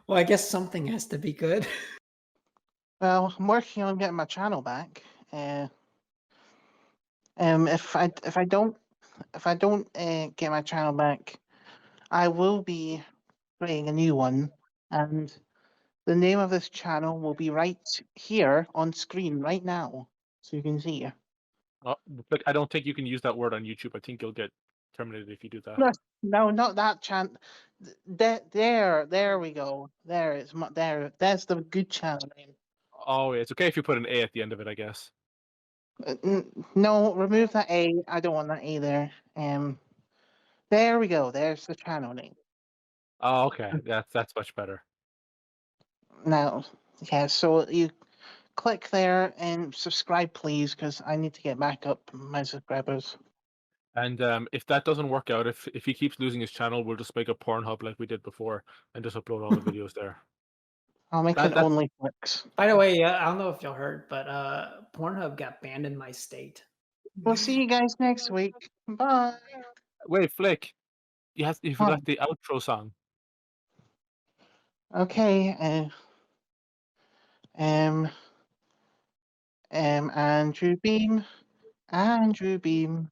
Well, I guess something has to be good. Well, I'm working on getting my channel back. If I don't get my channel back, I will be creating a new one, and the name of this channel will be right here on screen right now, so you can see. But I don't think you can use that word on YouTube. I think you'll get terminated if you do that. No, not that channel. There we go. There's the good channel name. Oh, it's okay if you put an A at the end of it, I guess. No, remove that A. I don't want that A there. There we go. There's the channel name. Oh, okay. That's much better. Now, yeah. So you click there and subscribe, please, because I need to get back up my subscribers. And if that doesn't work out, if he keeps losing his channel, we'll just make a Pornhub like we did before and just upload all the videos there. I'll make it OnlyFlix. By the way, I don't know if y'all heard, but Pornhub got banned in my state. We'll see you guys next week. Bye. Wait, Flick, you forgot the outro song. Okay. Andrew Beam. Andrew Beam.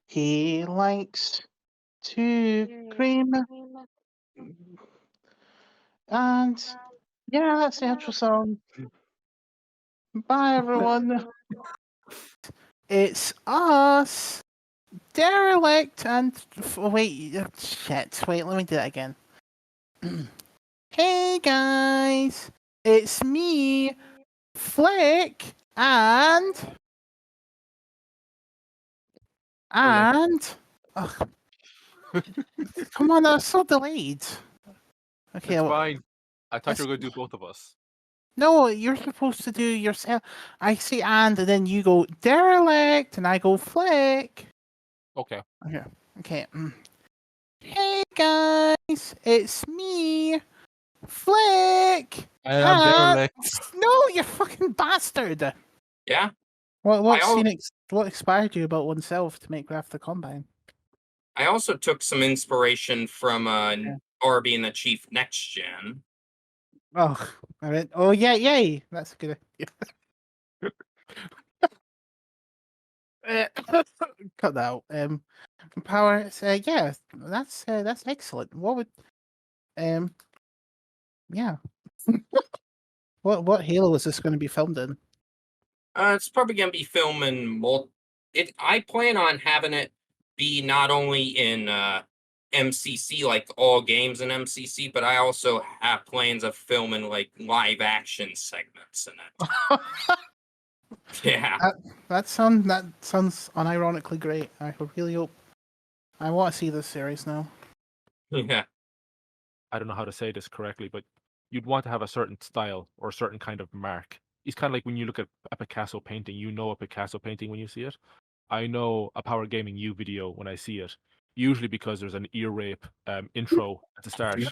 He likes to cream. And yeah, that's the actual song. Bye, everyone. It's us, Derelict, and wait, shit. Wait, let me do that again. Hey guys, it's me, Flick, and ugh, come on, that's so delayed. Okay, It's well, fine. I thought that's- you were going to do both of us. no, you're supposed to do yourself. I say and then you go Derelict, and I go Flick. Okay. Okay. Hey guys, it's me, Flick. And I'm Derelict. No, you fucking bastard. Yeah. What inspired you about oneself to make Wrath the Combine? I also took some inspiration from Yeah. Arby and the Chief Next Gen. Oh, I mean, oh yeah, yay! That's a good idea. Cut that out. Power. Yeah, that's excellent. What would, yeah. What Halo is this going to be filmed in? It's probably gonna be filming I plan on having it be not only in MCC, like all games in MCC, but I also have plans of filming like live action segments in it. Yeah. That sounds unironically great. I really hope. I want to see this series now. Yeah. I don't know how to say this correctly, but you'd want to have a certain style or a certain kind of mark. It's kind of like when you look at a Picasso painting, you know a Picasso painting when you see it. I know a Power Gaming U video when I see it, usually because there's an ear rape intro at the start,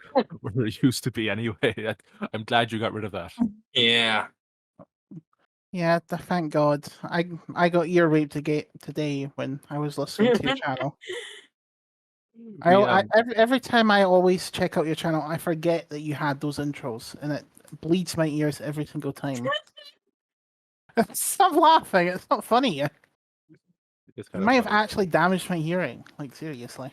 where there used to be anyway. I'm glad you got rid of that. Yeah. Yeah, thank God. I got ear raped today when I was listening to your channel. Every time I always check out your channel, I forget that you had those intros, and it bleeds my ears every single time. Stop laughing! It's not funny. It's You kind might of have funny. actually damaged my hearing. Like seriously.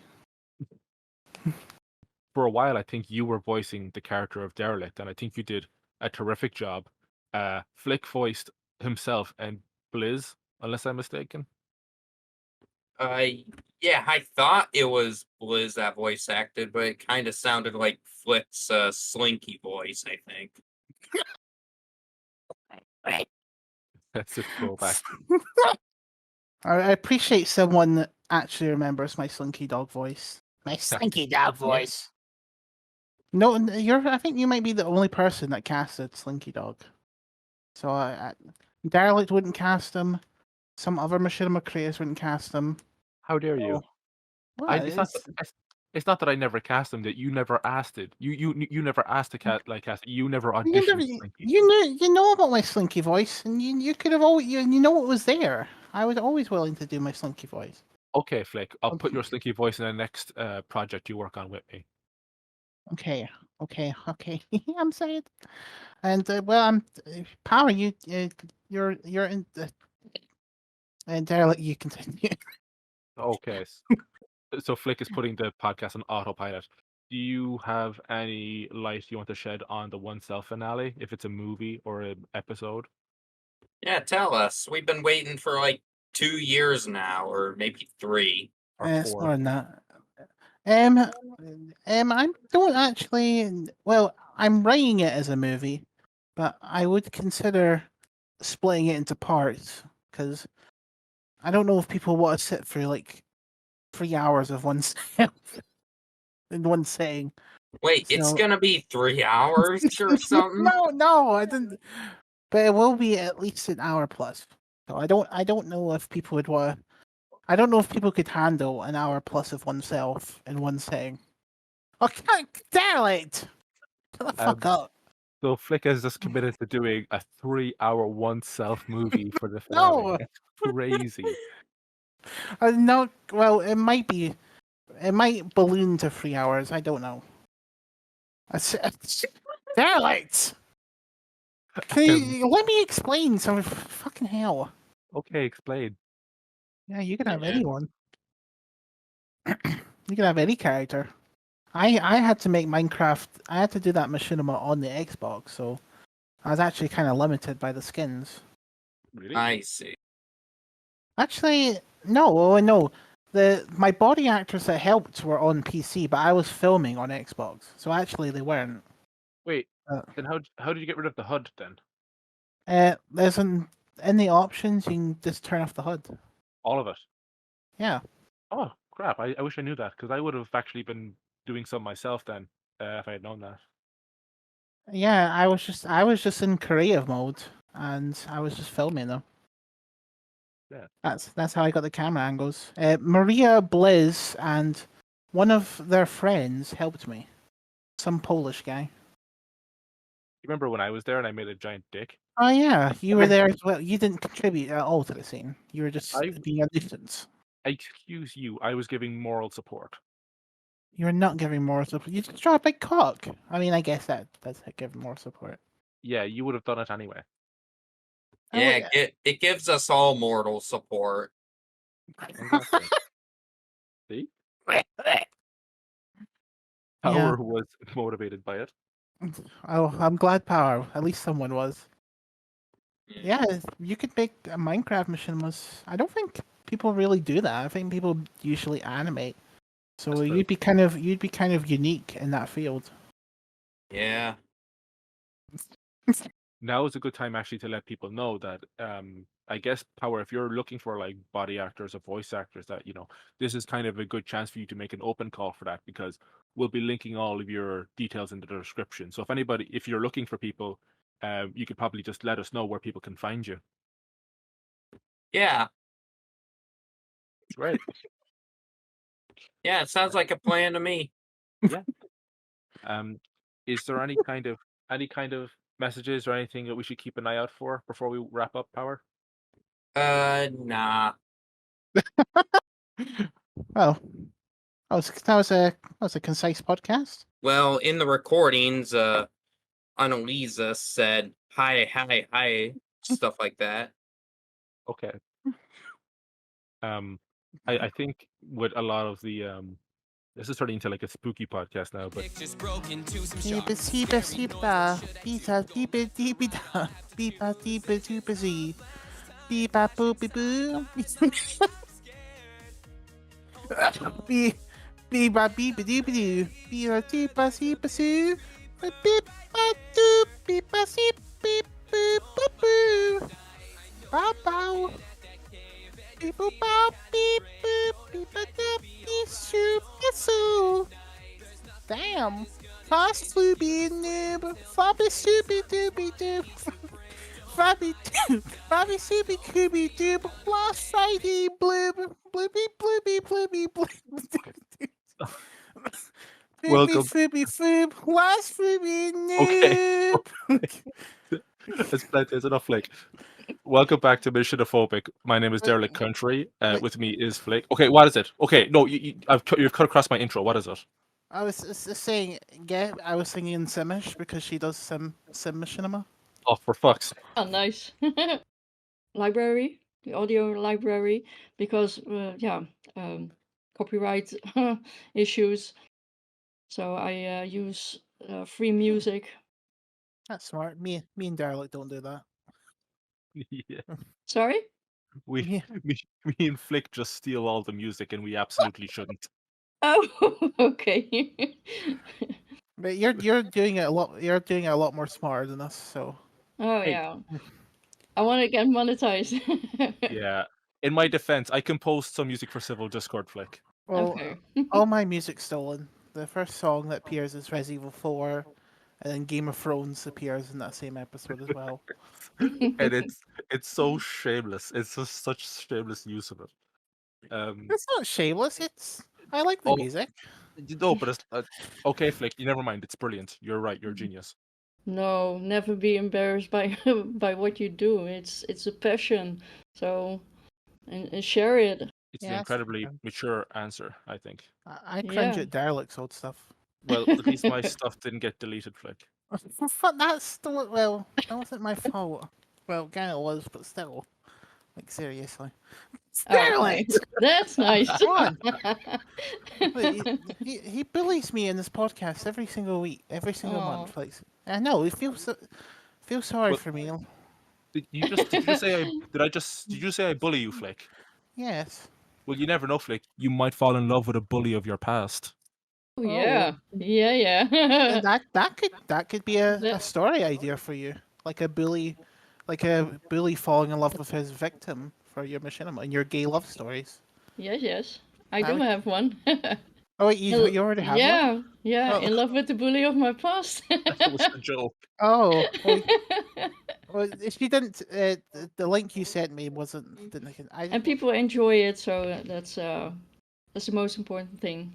For a while, I think you were voicing the character of Derelict, and I think you did a terrific job. Flick voiced himself and Blizz, unless I'm mistaken. Yeah, I thought it was Blizz that voice acted, but it kind of sounded like Flick's Slinky voice, I think. That's a throwback. I appreciate someone that actually remembers my Slinky Dog voice. My Slinky Dog voice. No, I think you might be the only person that casted Slinky Dog. So Derelict wouldn't cast him. Some other Machinima creators wouldn't cast him. How dare you? Well, It's not that I never cast him; that you never asked it. You never asked to cast it. You never you auditioned. never, Slinky. you know about my Slinky voice, and you could have always you know it was there. I was always willing to do my Slinky voice. Okay, Flick. I'll put your Slinky voice in the next project you work on with me. Okay. I'm saying, and well, I'm Power. You're in. And Derelict, you continue. Okay. So Flick is putting the podcast on autopilot. Do you have any light you want to shed on the One Self finale, if it's a movie or an episode? Yeah, tell us. We've been waiting for like 2 years now, or maybe 3. Or It's 4? more than that. I don't actually. Well, I'm writing it as a movie, but I would consider splitting it into parts because I don't know if people want to sit through like 3 hours of one in one saying. Wait, it's So- gonna be 3 hours or something? No, I didn't. But it will be at least an hour plus. So I don't know if people would want. I don't know if people could handle an hour plus of oneself in one saying. Okay, Derelict! Shut the fuck up. So Flick has just committed to doing a 3-hour One Self movie for the No! finale. That's crazy. No, well, it might be. It might balloon to 3 hours. I don't know. Derelict! Can you let me explain some fucking hell? Okay, explain. Yeah, you can have Yeah. anyone. You can have any character. I had to make Minecraft. I had to do that machinima on the Xbox, so I was actually kind of limited by the skins. Really? I see. Actually, no. My body actors that helped were on PC, but I was filming on Xbox, so actually they weren't. Wait, Uh, then how did you get rid of the HUD then? There's in the options you can just turn off the HUD. All of it. Yeah. Oh crap! I wish I knew that because I would have actually been doing some myself then if I had known that. Yeah, I was just in creative mode and I was just filming them. Yeah. That's how I got the camera angles. Maria Blizz and one of their friends helped me. Some Polish guy. You remember when I was there and I made a giant dick? Oh yeah, you were there as well. You didn't contribute at all to the scene. You were just I- being a nuisance. Excuse you, I was giving moral support. You were not giving more support. You just draw a big cock. I mean, I guess that's giving more support. Yeah, you would have done it anyway. I Yeah, would- it gives us all mortal support. Exactly. See? Yeah. Power was motivated by it. Oh, I'm glad Power. At least someone was. Yeah, you could make a Minecraft machinimas. I don't think people really do that. I think people usually animate. So That's true. you'd be kind of unique in that field. Yeah. Now is a good time actually to let people know that I guess Power, if you're looking for like body actors or voice actors, that this is kind of a good chance for you to make an open call for that, because we'll be linking all of your details in the description. So if you're looking for people, you could probably just let us know where people can find you. Yeah. Great. Yeah, it sounds like a plan to me. Is there any kind of messages or anything that we should keep an eye out for before we wrap up, Power? Nah. Well, that was a concise podcast. Well, in the recordings, Annalisa said hi, stuff like that. Okay. I think with a lot of the this is turning into like a spooky podcast now, but Beepa seepa seepa, beepa deepa deepa da, beepa deepa doopa zee, beepa boopy boo. Beepa beepa doopa doo, beepa deepa seepa soo, beepa doo, beepa seep beep boop boop boo. Bow bow. Beep boop bow beep boop beepa da beep shoop so. Damn. Fast Flooby noob. Floppy soupy dooby doob. Floppy doob. Floppy soupy cooby doob. Lost Friday bloob. Blooby blooby blooby bloob. Welcome. Flooby floob. Lost Flooby Okay. noob. It's plenty. It's enough, Flick. Welcome back to MachiniphobiC. My name is Derelict Country. With me is Flick. Okay, what is it? Okay, no, you've cut across my intro. What is it? I was saying, yeah, I was singing Simish because she does Sim Machinima. Oh, for fuck's sake. Oh, nice. Library, the audio library, because copyright issues. So I use free music. That's smart. Me and Derelict don't do that. Yeah. Sorry? Me and Flick just steal all the music, and we absolutely shouldn't. Oh, okay. But you're doing it a lot. You're doing it a lot more smarter than us. So. Oh Hey. yeah. I want to get monetized. Yeah. In my defense, I composed some music for Civil Discord, Flick. Well, Okay. all my music's stolen. The first song that appears is Resident Evil 4, and then Game of Thrones appears in that same episode as well. And it's so shameless. It's just such shameless use of it. It's not shameless. I like the Oh, music. No, but it's okay, Flick. You never mind. It's brilliant. You're right. You're a genius. No, never be embarrassed by by what you do. It's a passion. So and share it. It's an Yes. incredibly mature answer, I think. I cringe Yeah. at Derelict's old stuff. Well, at least my stuff didn't get deleted, Flick. That's the well. That wasn't my fault. Well, kind of was, but still. Like seriously. Okay, Derelict! that's nice. Come on. He bullies me in this podcast every single week, every single Oh. month. Like, I know. He feels sorry Well- for me. Did you just say did you say I bully you, Flick? Yes. Well, you never know, Flick. You might fall in love with a bully of your past. Oh, yeah, yeah. And that could be a That- story idea for you, like a bully falling in love with his victim for your machinima and your gay love stories. Yes. I That do would- have one. Oh wait, you already have one? Yeah, Oh. in love with the bully of my past. That was a joke. Oh, well, if you didn't, the link you sent me wasn't. And people enjoy it, so that's the most important thing.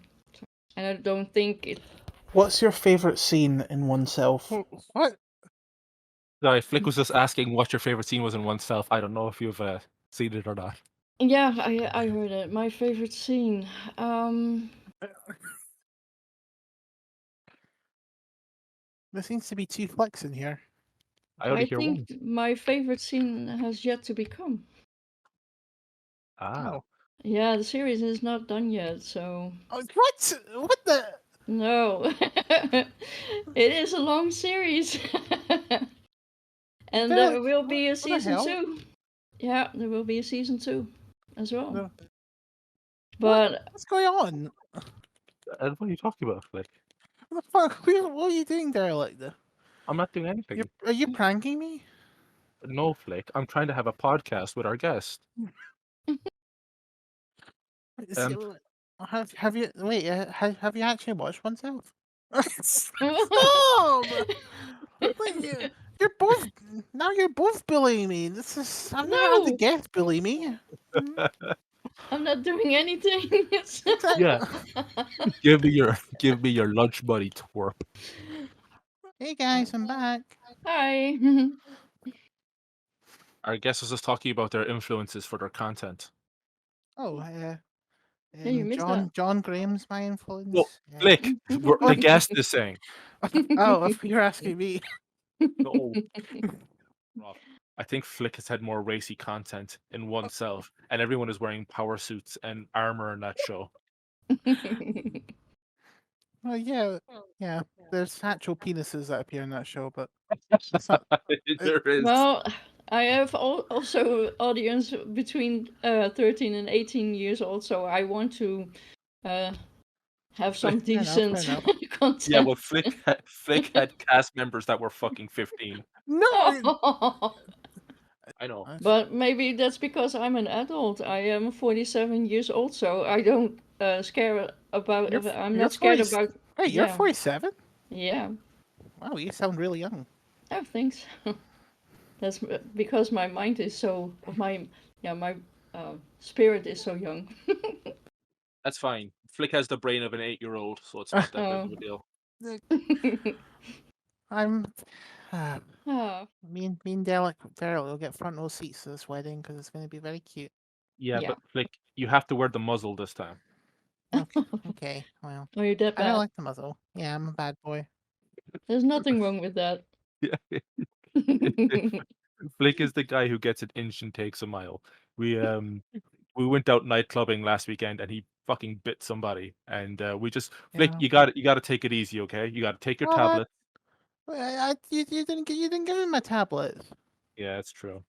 And I don't think it. What's your favorite scene in oneself? What? Sorry, Flick was just asking what your favorite scene was in oneself. I don't know if you've seen it or not. Yeah, I heard it. My favorite scene. There seems to be two flicks in here. I only I hear think one. my favorite scene has yet to become. Ah. Oh. Yeah, the series is not done yet, so. Oh, what? What the? No. It is a long series. And there will be a What the season hell? 2. Yeah, there will be a season 2 as well. No. But What's going on? What are you talking about, Flick? What the fuck? What are you doing, Derelict? I'm not doing anything. Are you pranking me? No, Flick. I'm trying to have a podcast with our guest. Have you wait? Have you actually watched oneself? Stop! Wait, you're both now. You're both bullying me. This is. I've never had the No. guest bully me. I'm not doing anything. Yeah. Give me your lunch money, twerp. Hey guys, I'm back. Hi. Our guest was just talking about their influences for their content. Oh, you missed that. John Graham's my influence. Well, Yeah. Flick, the guest is saying. Oh, if you're asking me. No. Rob, I think Flick has had more racy content in oneself, and everyone is wearing power suits and armor in that show. Well, yeah. There's actual penises that appear in that show, but that's not. There is. Well, I have also audience between 13 and 18 years old, so I want to have some Fair enough, decent fair enough. content. Yeah, well, Flick had cast members that were fucking 15. No. I know. But maybe that's because I'm an adult. I am 47 years old, so I don't scare about. I'm not scared about. Wait, you're yeah. 47? Yeah. Wow, you sound really young. Oh, thanks. That's because my mind is so my spirit is so young. That's fine. Flick has the brain of an 8-year-old, so it's not that big of a deal. I'm. Ah. Me and Derek will get front row seats to this wedding because it's going to be very cute. Yeah, Yeah. but Flick, you have to wear the muzzle this time. Okay, well. Oh, you're that I bad. don't like the muzzle. Yeah, I'm a bad boy. There's nothing wrong with that. Yeah. Flick is the guy who gets an inch and takes a mile. We went out night clubbing last weekend and he fucking bit somebody, and we just Flick, Yeah. you got to take it easy, okay? You got to take your Well, tablet. You didn't give me my tablet. Yeah, it's true.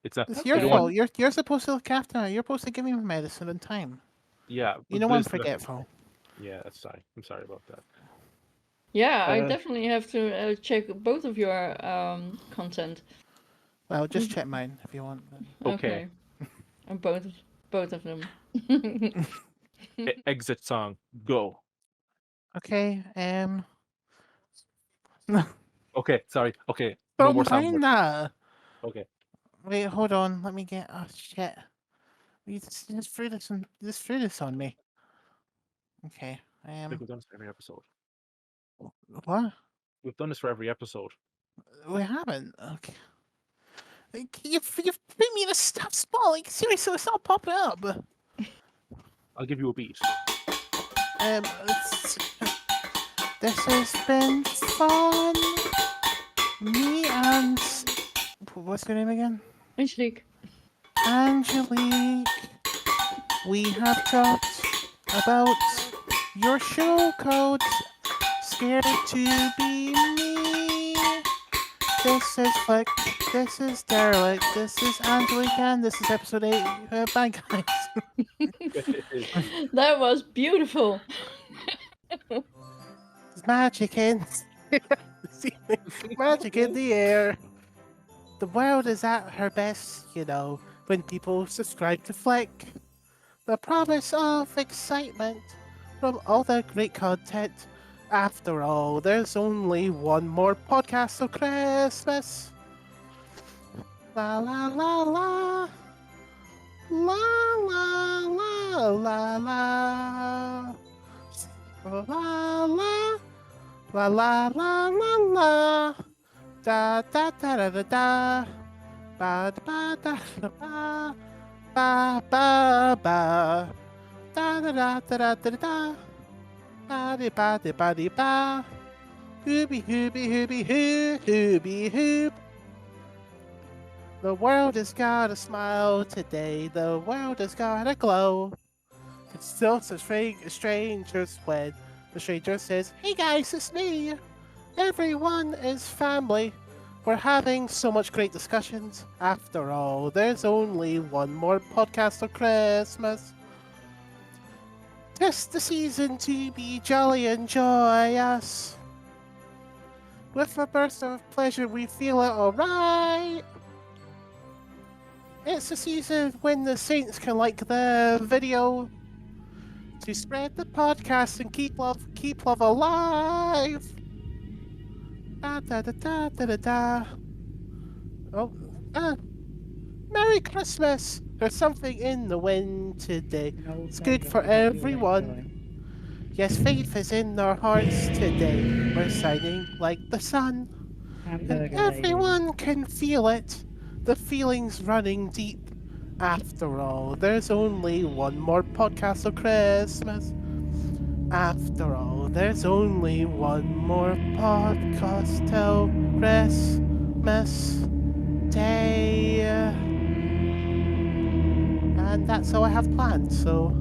It's not. It's you your don't fault. want- You're supposed to look after me. You're supposed to give me my medicine in time. Yeah, You but know I'm listen, forgetful. Yeah, that's sorry. I'm sorry about that. Yeah, I definitely have to check both of your content. Well, just check mine if you want. Okay. And both of them. Exit song, go. Okay. Okay, sorry. Okay, no Don't more mind sound. that. Okay. Wait, hold on. Let me get. Oh shit! You just threw this on me. Okay. I think we've done this for every episode. What? We've done this for every episode. We haven't. Okay. You've put me in a tough spot. Like seriously, it's not popping up. I'll give you a beat. This has been fun. me and what's her name again? Angelique. Angelique. We have talked about your show called Scared to Be Me. This is Flick. This is Derelict. This is Angelique, and this is episode 8. Bye, guys. That was beautiful. There's magic in magic in the air. The world is at her best, you know, when people subscribe to Flick. The promise of excitement from all the great content. After all, there's only one more podcast of Christmas. La la la la. La la la la la. La la. La la la la la. Da da da da da da. Ba da da da ba. Ba ba ba. Da da da da da da da. Ba di ba di ba di ba. Hooby hooby hooby hoo hooby hoop. The world has got a smile today. The world has got a glow. It's still so strangers when the stranger says, "Hey guys, it's me." Everyone is family. We're having so much great discussions. After all, there's only one more podcast of Christmas. 'Tis the season to be jolly and joyous. With a burst of pleasure, we feel it alright. It's the season when the saints can like the video to spread the podcast and keep love alive. Da da da da da da da. Oh, Merry Christmas! There's something in the wind today. It's good for everyone. Yes, faith is in our hearts today. We're shining like the sun. And everyone can feel it. The feeling's running deep. After all, there's only one more podcast of Christmas. After all, there's only one more podcast till Christmas Day. And that's all I have planned, so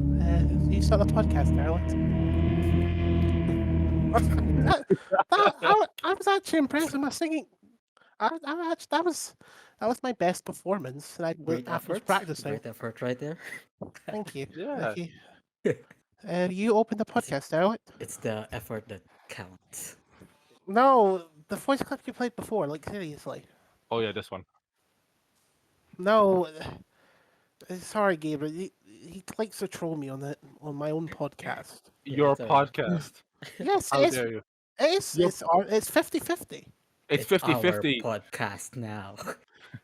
you start the podcast, Derelict. I was actually impressed with my singing. That was my best performance, and Great I was effort. practicing. Great effort right there. Thank you. Yeah. Thank you. You open the podcast, Derelict. It's the effort that counts. No, the voice clip you played before, like seriously. Oh yeah, this one. No, sorry, Gabriel. He likes to troll me on my own podcast. Your it's alright. podcast. Yes, How dare you? it's 50-50. It's our 50-50. podcast now.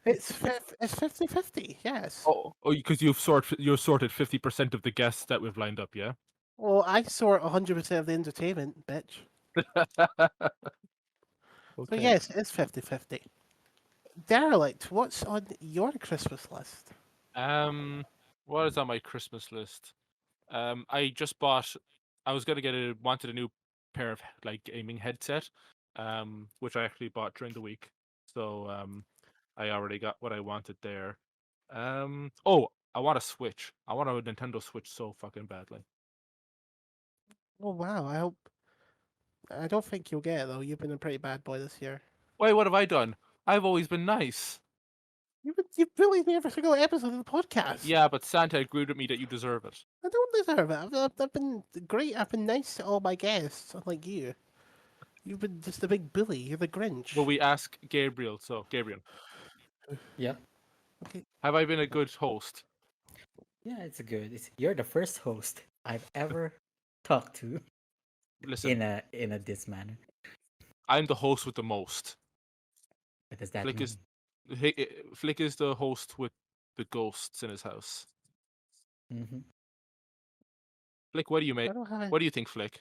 It's 50-50. Yes. Oh, because you're sorted 50% of the guests that we've lined up, yeah. Well, I sort 100% of the entertainment, bitch. So Okay. yes, it's 50-50. Derelict, what's on your Christmas list? What is on my Christmas list? I just wanted a new pair of like gaming headset, which I actually bought during the week. So I already got what I wanted there. Oh, I want a Switch. I want a Nintendo Switch so fucking badly. Oh wow, I don't think you'll get it though. You've been a pretty bad boy this year. Wait, what have I done? I've always been nice. You've bullied me every single episode of the podcast. Yeah, but Santa agreed with me that you deserve it. I don't deserve it. I've been great. I've been nice to all my guests, unlike you. You've been just a big bully. You're the Grinch. Well, we ask Gabriel. So, Gabriel, Yeah. Okay. have I been a good host? Yeah, it's good. You're the first host I've ever talked to Listen, in a this manner. I'm the host with the most. What does that Flick mean? Flick is the host with the ghosts in his house. Mm-hmm. Flick, what do you make? I don't have What do you think, Flick?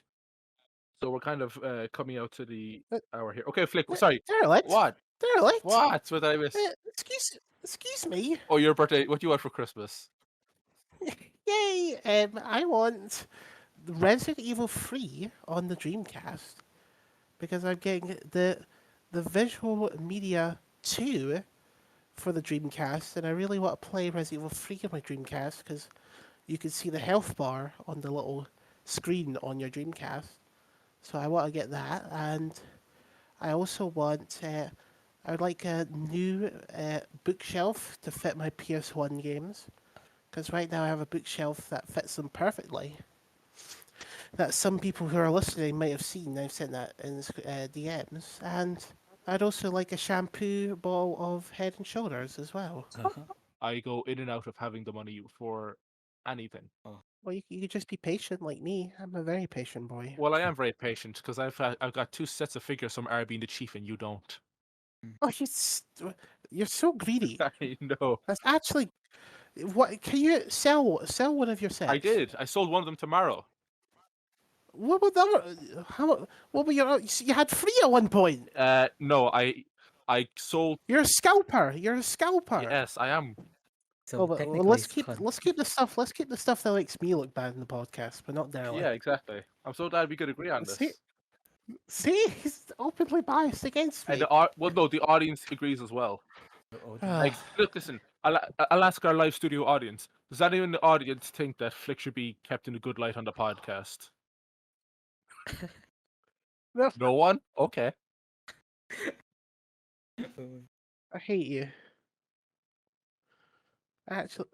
So we're kind of coming out to the But- hour here. Okay, Flick. Sorry. Derelict. What? Derelict. What? What did I miss? Excuse me. Oh, your birthday. What do you want for Christmas? Yay! I want Resident Evil 3 on the Dreamcast because I'm getting the the Visual Media 2 for the Dreamcast, and I really want to play Resident Evil 3 on my Dreamcast because you can see the health bar on the little screen on your Dreamcast. So I want to get that, and I also want. I would like a new bookshelf to fit my PS1 games, because right now I have a bookshelf that fits them perfectly. That some people who are listening might have seen. I've sent that in DMs, and I'd also like a shampoo bottle of Head and Shoulders as well. Uh-huh. I go in and out of having the money for anything. Well, you could just be patient like me. I'm a very patient boy. Well, I am very patient because I've got 2 sets of figures from RB and the Chief, and you don't. Oh, you're so greedy. I know. That's actually what. Can you sell one of your sets? I did. I sold one of them tomorrow. What were the other? What were your? You had 3 at one point. No, I sold. You're a scalper. You're a scalper. Yes, I am. So Well, technically, let's it's keep con- let's keep the stuff. Let's keep the stuff that makes me look bad in the podcast, but not Derelict. Yeah, exactly. I'm so glad we could agree on See, this. see, he's openly biased against me. And well, no, the audience agrees as well. Like, Ah, look, listen. I'll ask our live studio audience. Does anyone in the audience think that Flick should be kept in a good light on the podcast? no, No one? Okay. I hate you. Actually,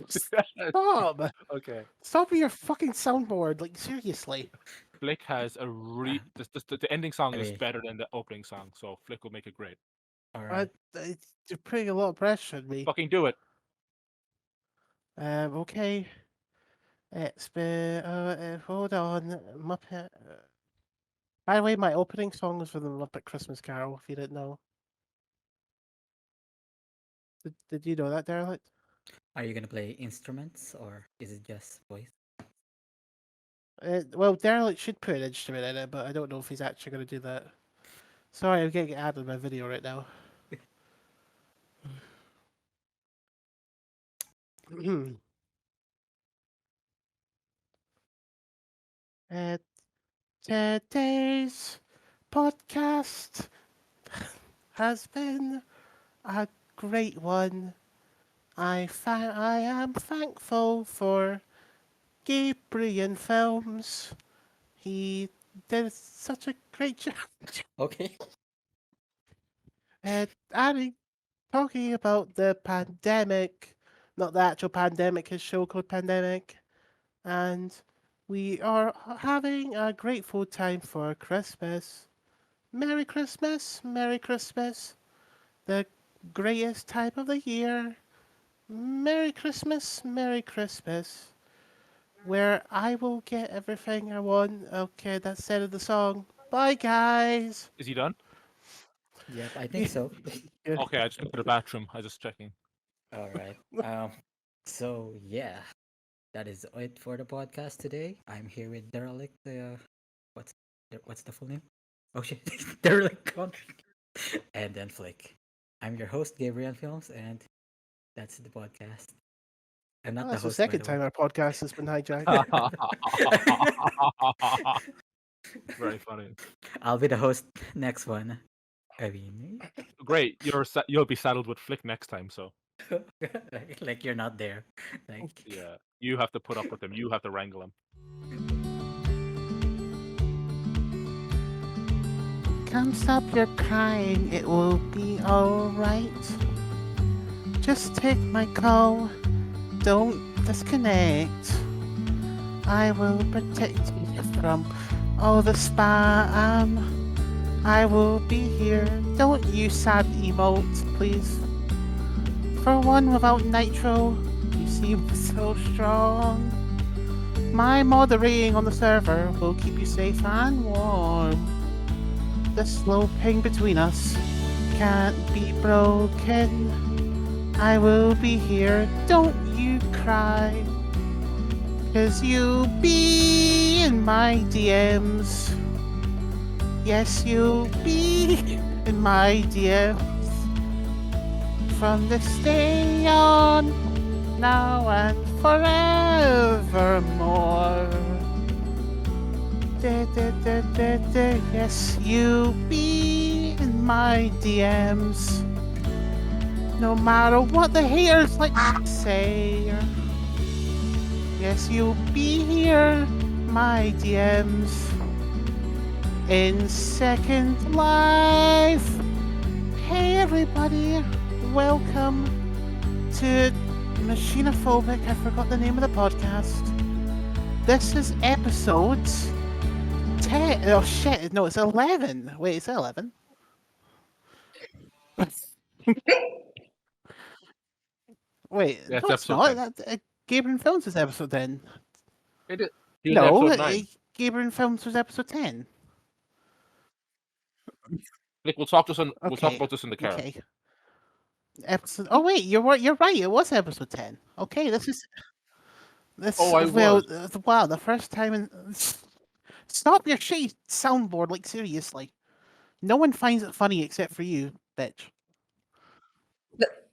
stop. Okay. Stop with your fucking soundboard. Like seriously. Flick has a the ending song is Anyway. better than the opening song, so Flick will make it great. All right. You're putting a lot of pressure on me. Fucking do it. Okay. It's been. Hold on, Muppet. By the way, my opening song was for the Muppet Christmas Carol. If you didn't know. Did you know that, Derelict? Are you gonna play instruments or is it just voice? Well, Derelict should put an instrument in it, but I don't know if he's actually going to do that. Sorry, I'm getting added in my video right now. Today's podcast has been a great one. I am thankful for Gabriel Films. He did such a great job. Okay. Talking about the pandemic, not the actual pandemic, his show called Pandemic, and we are having a grateful time for Christmas. Merry Christmas, Merry Christmas, the greatest time of the year. Merry Christmas, Merry Christmas, where I will get everything I want. Okay, that's the end of the song. Bye, guys. Is he done? Yep, I think so. Okay, I just went to the bathroom. I was just checking. All right. So yeah, that is it for the podcast today. I'm here with Derelict. What's the full name? Oh shit, Derelict Country. And then Flick. I'm your host, Gabriel Films, and that's the podcast. I'm not That's the the host. second by time our podcast has been hijacked. Very funny. I'll be the host next one. I mean, Great. You'll be saddled with Flick next time. So like you're not there. Like yeah, you have to put up with him. You have to wrangle him. Can't stop your crying, it will be alright. Just take my call, don't disconnect. I will protect you from all the spam. I will be here, don't use sad emotes, please. For one without nitro, you seem so strong. My moderating on the server will keep you safe and warm. The slow ping between us can't be broken. I will be here, don't you cry. 'Cause you'll be in my DMs. Yes, you'll be in my DMs. From this day on, now and forevermore. Yes, you'll be in my DMs. No matter what the haters like to say. Yes, you'll be here, my DMs. In Second Life. Hey everybody, welcome to Machiniphobic. I forgot the name of the podcast. This is episode 10. Oh shit, no, it's 11. Wait, is it 11? Wait, Yeah, it's no, it's episode not. 10. Gabriel Films is episode 10. It is. He was in No, episode 9. Gabriel Films was episode 10. Nick, we'll talk this on. We'll talk Okay, about this in the car. Okay. Episode. Oh wait, you're right. It was episode 10. Okay, this is. This. Oh, I well, was. wow, the first time in. Stop your shitty soundboard, like seriously. No one finds it funny except for you, bitch.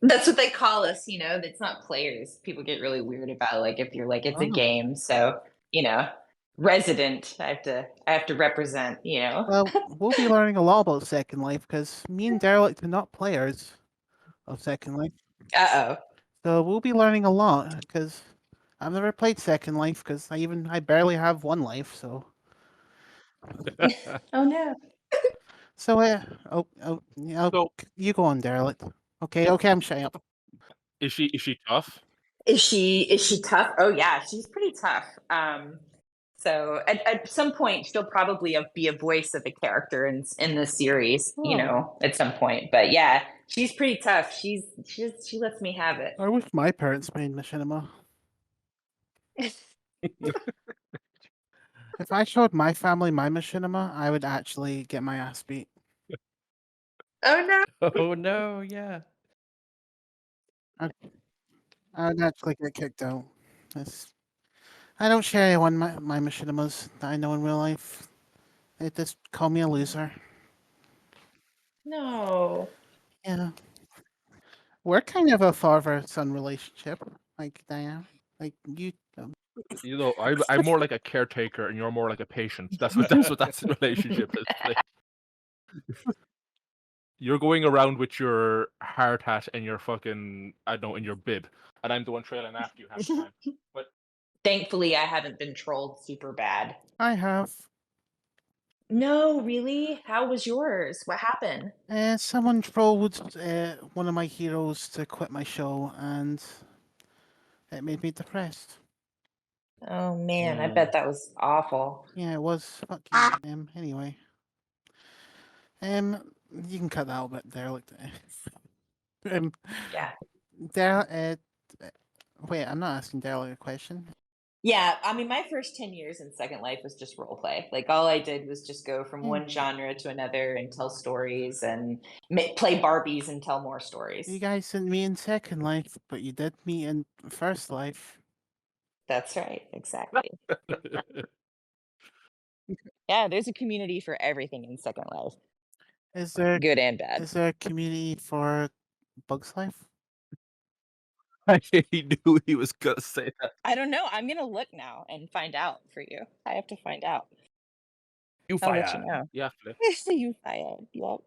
That's what they call us, you know. It's not players. People get really weird about like if you're like it's a Oh. game, so you know, resident. I have to represent, you know. Well, we'll be learning a lot about Second Life because me and Derelict are not players of Second Life. Uh-oh. So we'll be learning a lot because I've never played Second Life because I barely have one life. So. Oh no. So you go on, Derelict. Okay, I'm shutting up. Is she tough? Is she tough? Oh yeah, she's pretty tough. So at some point she'll probably be a voice of a character in the series, you know, at some point. But yeah, she's pretty tough. She lets me have it. I wish my parents made machinima. If I showed my family my machinima, I would actually get my ass beat. Oh no. Oh no, yeah. I'd actually get kicked out. I don't share anyone my machinimas that I know in real life. They just call me a loser. No. Yeah. We're kind of a father-son relationship, like Diane. Like you. You know, I'm more like a caretaker, and you're more like a patient. That's what that relationship is. Like, you're going around with your hard hat and your fucking, I don't know, in your bib, and I'm the one trailing after you half the time. But Thankfully, I haven't been trolled super bad. I have. No, really? How was yours? What happened? Someone trolled one of my heroes to quit my show, and it made me depressed. Oh man, I bet that was awful. Yeah, it was. Fucking anyway. You can cut that out a bit, Derelict. Yeah. Wait, I'm not asking Derelict a question. Yeah, I mean, my first 10 years in Second Life was just role play. Like, all I did was just go from one genre to another and tell stories and play Barbies and tell more stories. You guys didn't meet in Second Life, but you did meet in First Life. That's right, exactly. Yeah, there's a community for everything in Second Life. Is there good and bad? Is there a community for Bugs Life? I knew he was gonna say that. I don't know. I'm gonna look now and find out for you. I have to find out. You I'll find let you out. know. Yeah, Flip. You find out. Yep.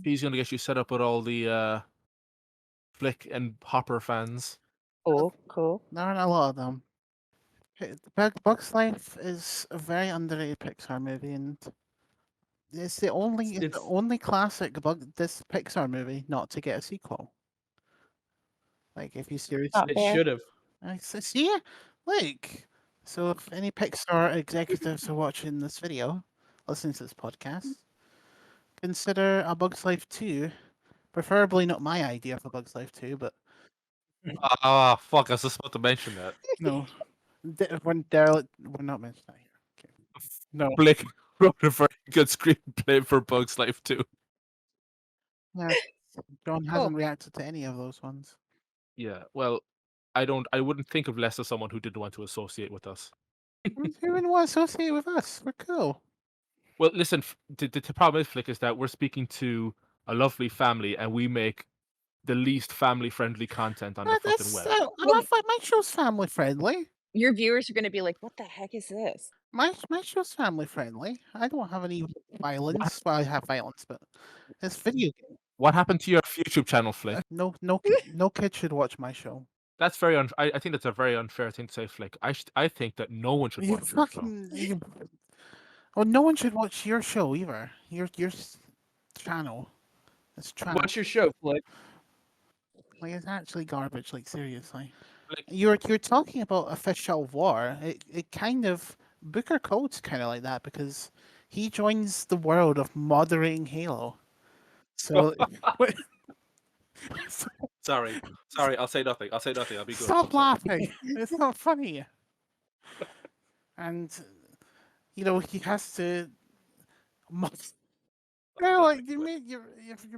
He's gonna get you set up with all the Flick and Hopper fans. Cool. There aren't a lot of them. Bugs Life is a very underrated Pixar movie, and it's the only classic this Pixar movie not to get a sequel. Like, if you seriously, It should have. See, look. So, if any Pixar executives are watching this video, listening to this podcast, consider a Bugs Life 2. Preferably not my idea for Bugs Life 2, but Ah, fuck! I was just about to mention that. no, when Derelict, we're not mentioning that here. Okay. No, Flick wrote a very good screenplay for Bugs Life 2. yeah, John hasn't reacted to any of those ones. Yeah, well, I wouldn't think of less of someone who didn't want to associate with us. Who wouldn't want to associate with us? We're cool. Well, listen, the problem is, Flick, is that we're speaking to a lovely family, and we make the least family-friendly content on the fucking web. My show's family friendly. Your viewers are gonna be like, "What the heck is this?" My show's family friendly. I don't have any violence. Well, I have violence, but it's video game. What happened to your YouTube channel, Flick? No kid should watch my show. That's very I think that's a very unfair thing to say, Flick. I think that no one should You watch your show. fucking. Oh, no one should watch your show either. Your channel. It's trash. What's your show, Flick? Like it's actually garbage. Like seriously. Like- You're talking about a fish out of water. It kind of Booker Code's kind of like that because he joins the world of moderating Halo. So Sorry, I'll say nothing. I'll say nothing. I'll be good. stop laughing. It's not funny. And he has to. No, like you're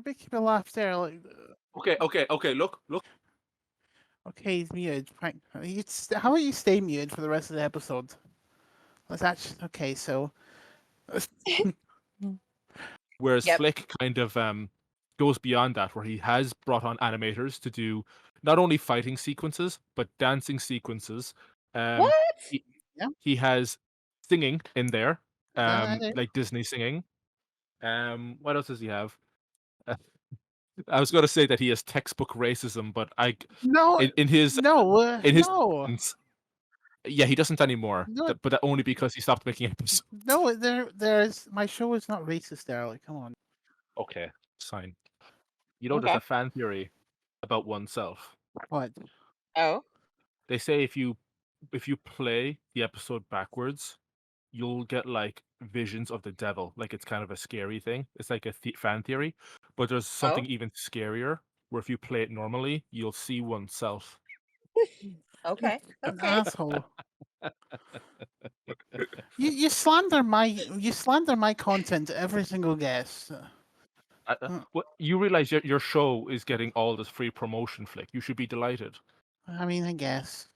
making me laugh there. Like Okay. Look. okay, he's muted. Fine. How about you stay muted for the rest of the episode? Let's actually. Okay, so. Whereas Yep. Flick kind of goes beyond that, where he has brought on animators to do not only fighting sequences but dancing sequences. What? He has singing in there, Yeah, I do. like Disney singing. What else does he have? I was going to say that he has textbook racism, but No, in his no, no. defense, yeah, he doesn't anymore. No. But that only because he stopped making episodes. No, there's my show is not racist, Derelict. Come on. Okay, it's fine. There's a fan theory about oneself. What? Oh. They say if you play the episode backwards, you'll get like visions of the devil. Like it's kind of a scary thing. It's like a fan theory, but there's something even scarier where if you play it normally, you'll see oneself. Okay. An Okay. asshole. You slander my content every single guest. What you realize your show is getting all this free promotion, Flick. You should be delighted. I mean, I guess.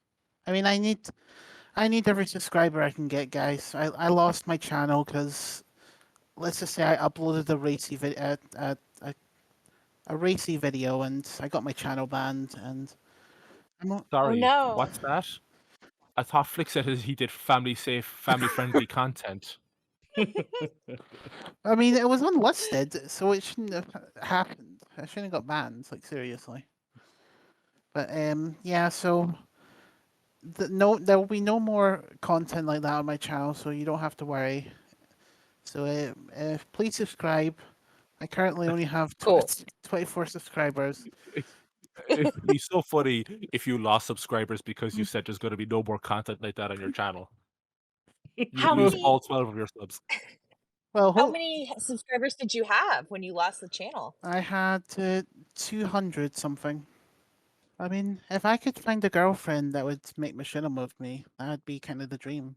I mean, I need every subscriber I can get, guys. I lost my channel because, let's just say, I uploaded a racy racy video and I got my channel banned. And Sorry, no. what's that? I thought Flick said he did family-safe, family-friendly content. I mean, it was unlisted, so it shouldn't have happened. I shouldn't have got banned, like seriously. But yeah. So there will be no more content like that on my channel, so you don't have to worry. So please subscribe. I currently only have 24 subscribers. It'd be so funny if you lost subscribers because you said there's going to be no more content like that on your channel. You lose all 12 of your subs. Well, how many subscribers did you have when you lost the channel? I had 200 something. I mean, if I could find a girlfriend that would make Machinima with me, that'd be kind of the dream.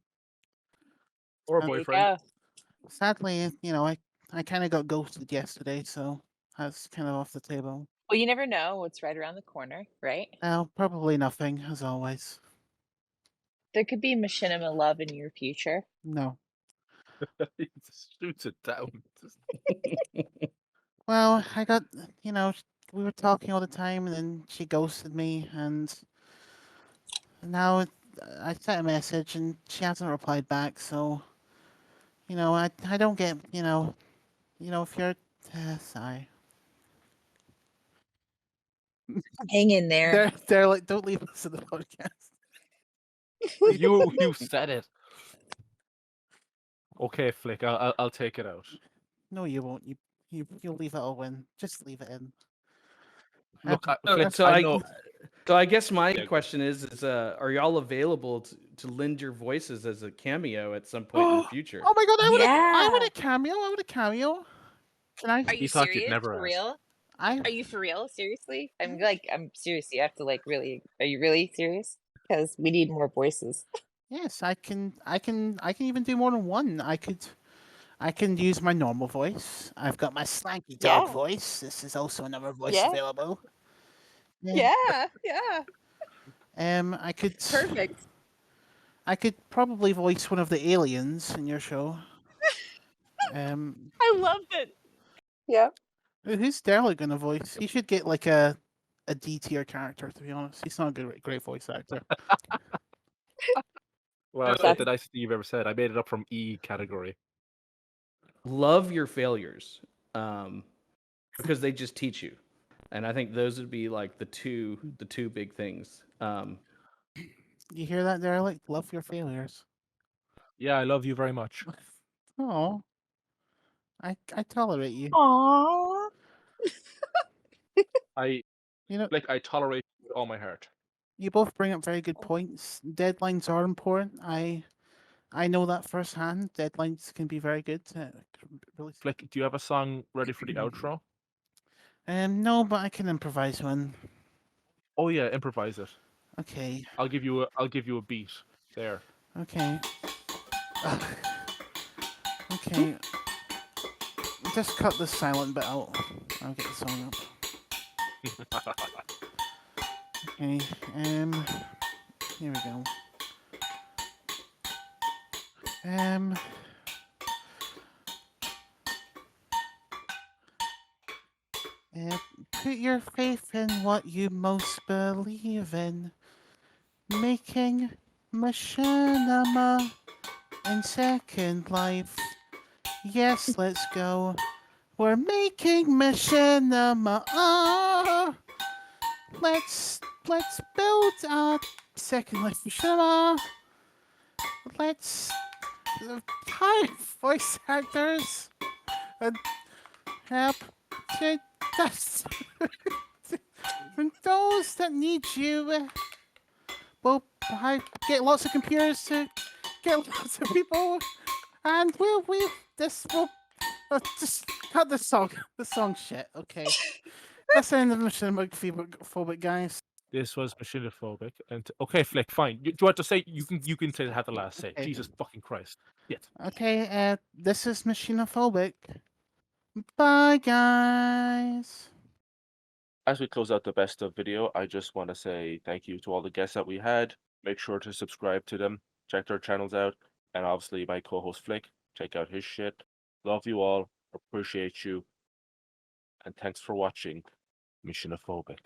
Or a boyfriend. Sadly, I kind of got ghosted yesterday, so that's kind of off the table. Well, you never know what's right around the corner, right? Well, probably nothing, as always. There could be Machinima love in your future. No. He just shoots it down. Well, I got, we were talking all the time, and then she ghosted me, and now I sent a message, and she hasn't replied back, so, I don't get, if you're, sorry. Hang in there. They're like, don't leave us in the podcast. You said it. Okay, Flick, I'll take it out. No, you won't. You'll leave it all in. Just leave it in. Look, Flick, So I know. I guess my question is are y'all available to lend your voices as a cameo at some point in the future? Oh my god, I would a cameo. I would a cameo. Can I? Are you thought you'd serious? never For ask. real? Are you for real? Seriously? I'm serious. You have to really. Are you really serious? Because we need more voices. Yes, I can even do more than one. I can use my normal voice. I've got my slanky dog voice. This is also another voice available. Yeah. I could. Perfect. I could probably voice one of the aliens in your show. I love it. Yeah. Who's Derelict gonna voice? He should get like a D tier character. To be honest, he's not a great voice actor. Well, it's So like the nicest thing you've ever said. I made it up from E category. Love your failures, because they just teach you, and I think those would be like the two big things. You hear that, Derelict? Love your failures. Yeah, I love you very much. Oh, I tolerate you. Aww. I You know, like I tolerate you with all my heart. you both bring up very good points. Deadlines are important. I know that firsthand. Deadlines can be very good. Really. Flick, do you have a song ready for the outro? No, but I can improvise one. Oh yeah, improvise it. Okay. I'll give you a beat. There. Okay. Ugh. Okay. Just cut the silent bit out. I'll get the song up. Okay. Here we go. Put your faith in what you most believe in. Making machinima in Second Life. Yes, let's go. We're making machinima. Oh, let's build a Second Life machinima. Let's hire voice actors and help to and those that need you. We'll get lots of computers to get lots of people, and we'll just cut the song. The song shit. Okay, that's the end of MachiniphobiC, guys. This was machinophobic. And okay, Flick, fine. Do you want to say you can say have the last say? Okay. Jesus fucking Christ. Yes. Okay, this is MachiniphobiC. Bye, guys. As we close out the best of video, I just want to say thank you to all the guests that we had. Make sure to subscribe to them, check their channels out, and obviously my co-host Flick, check out his shit. Love you all, appreciate you, and thanks for watching Machiniphobic.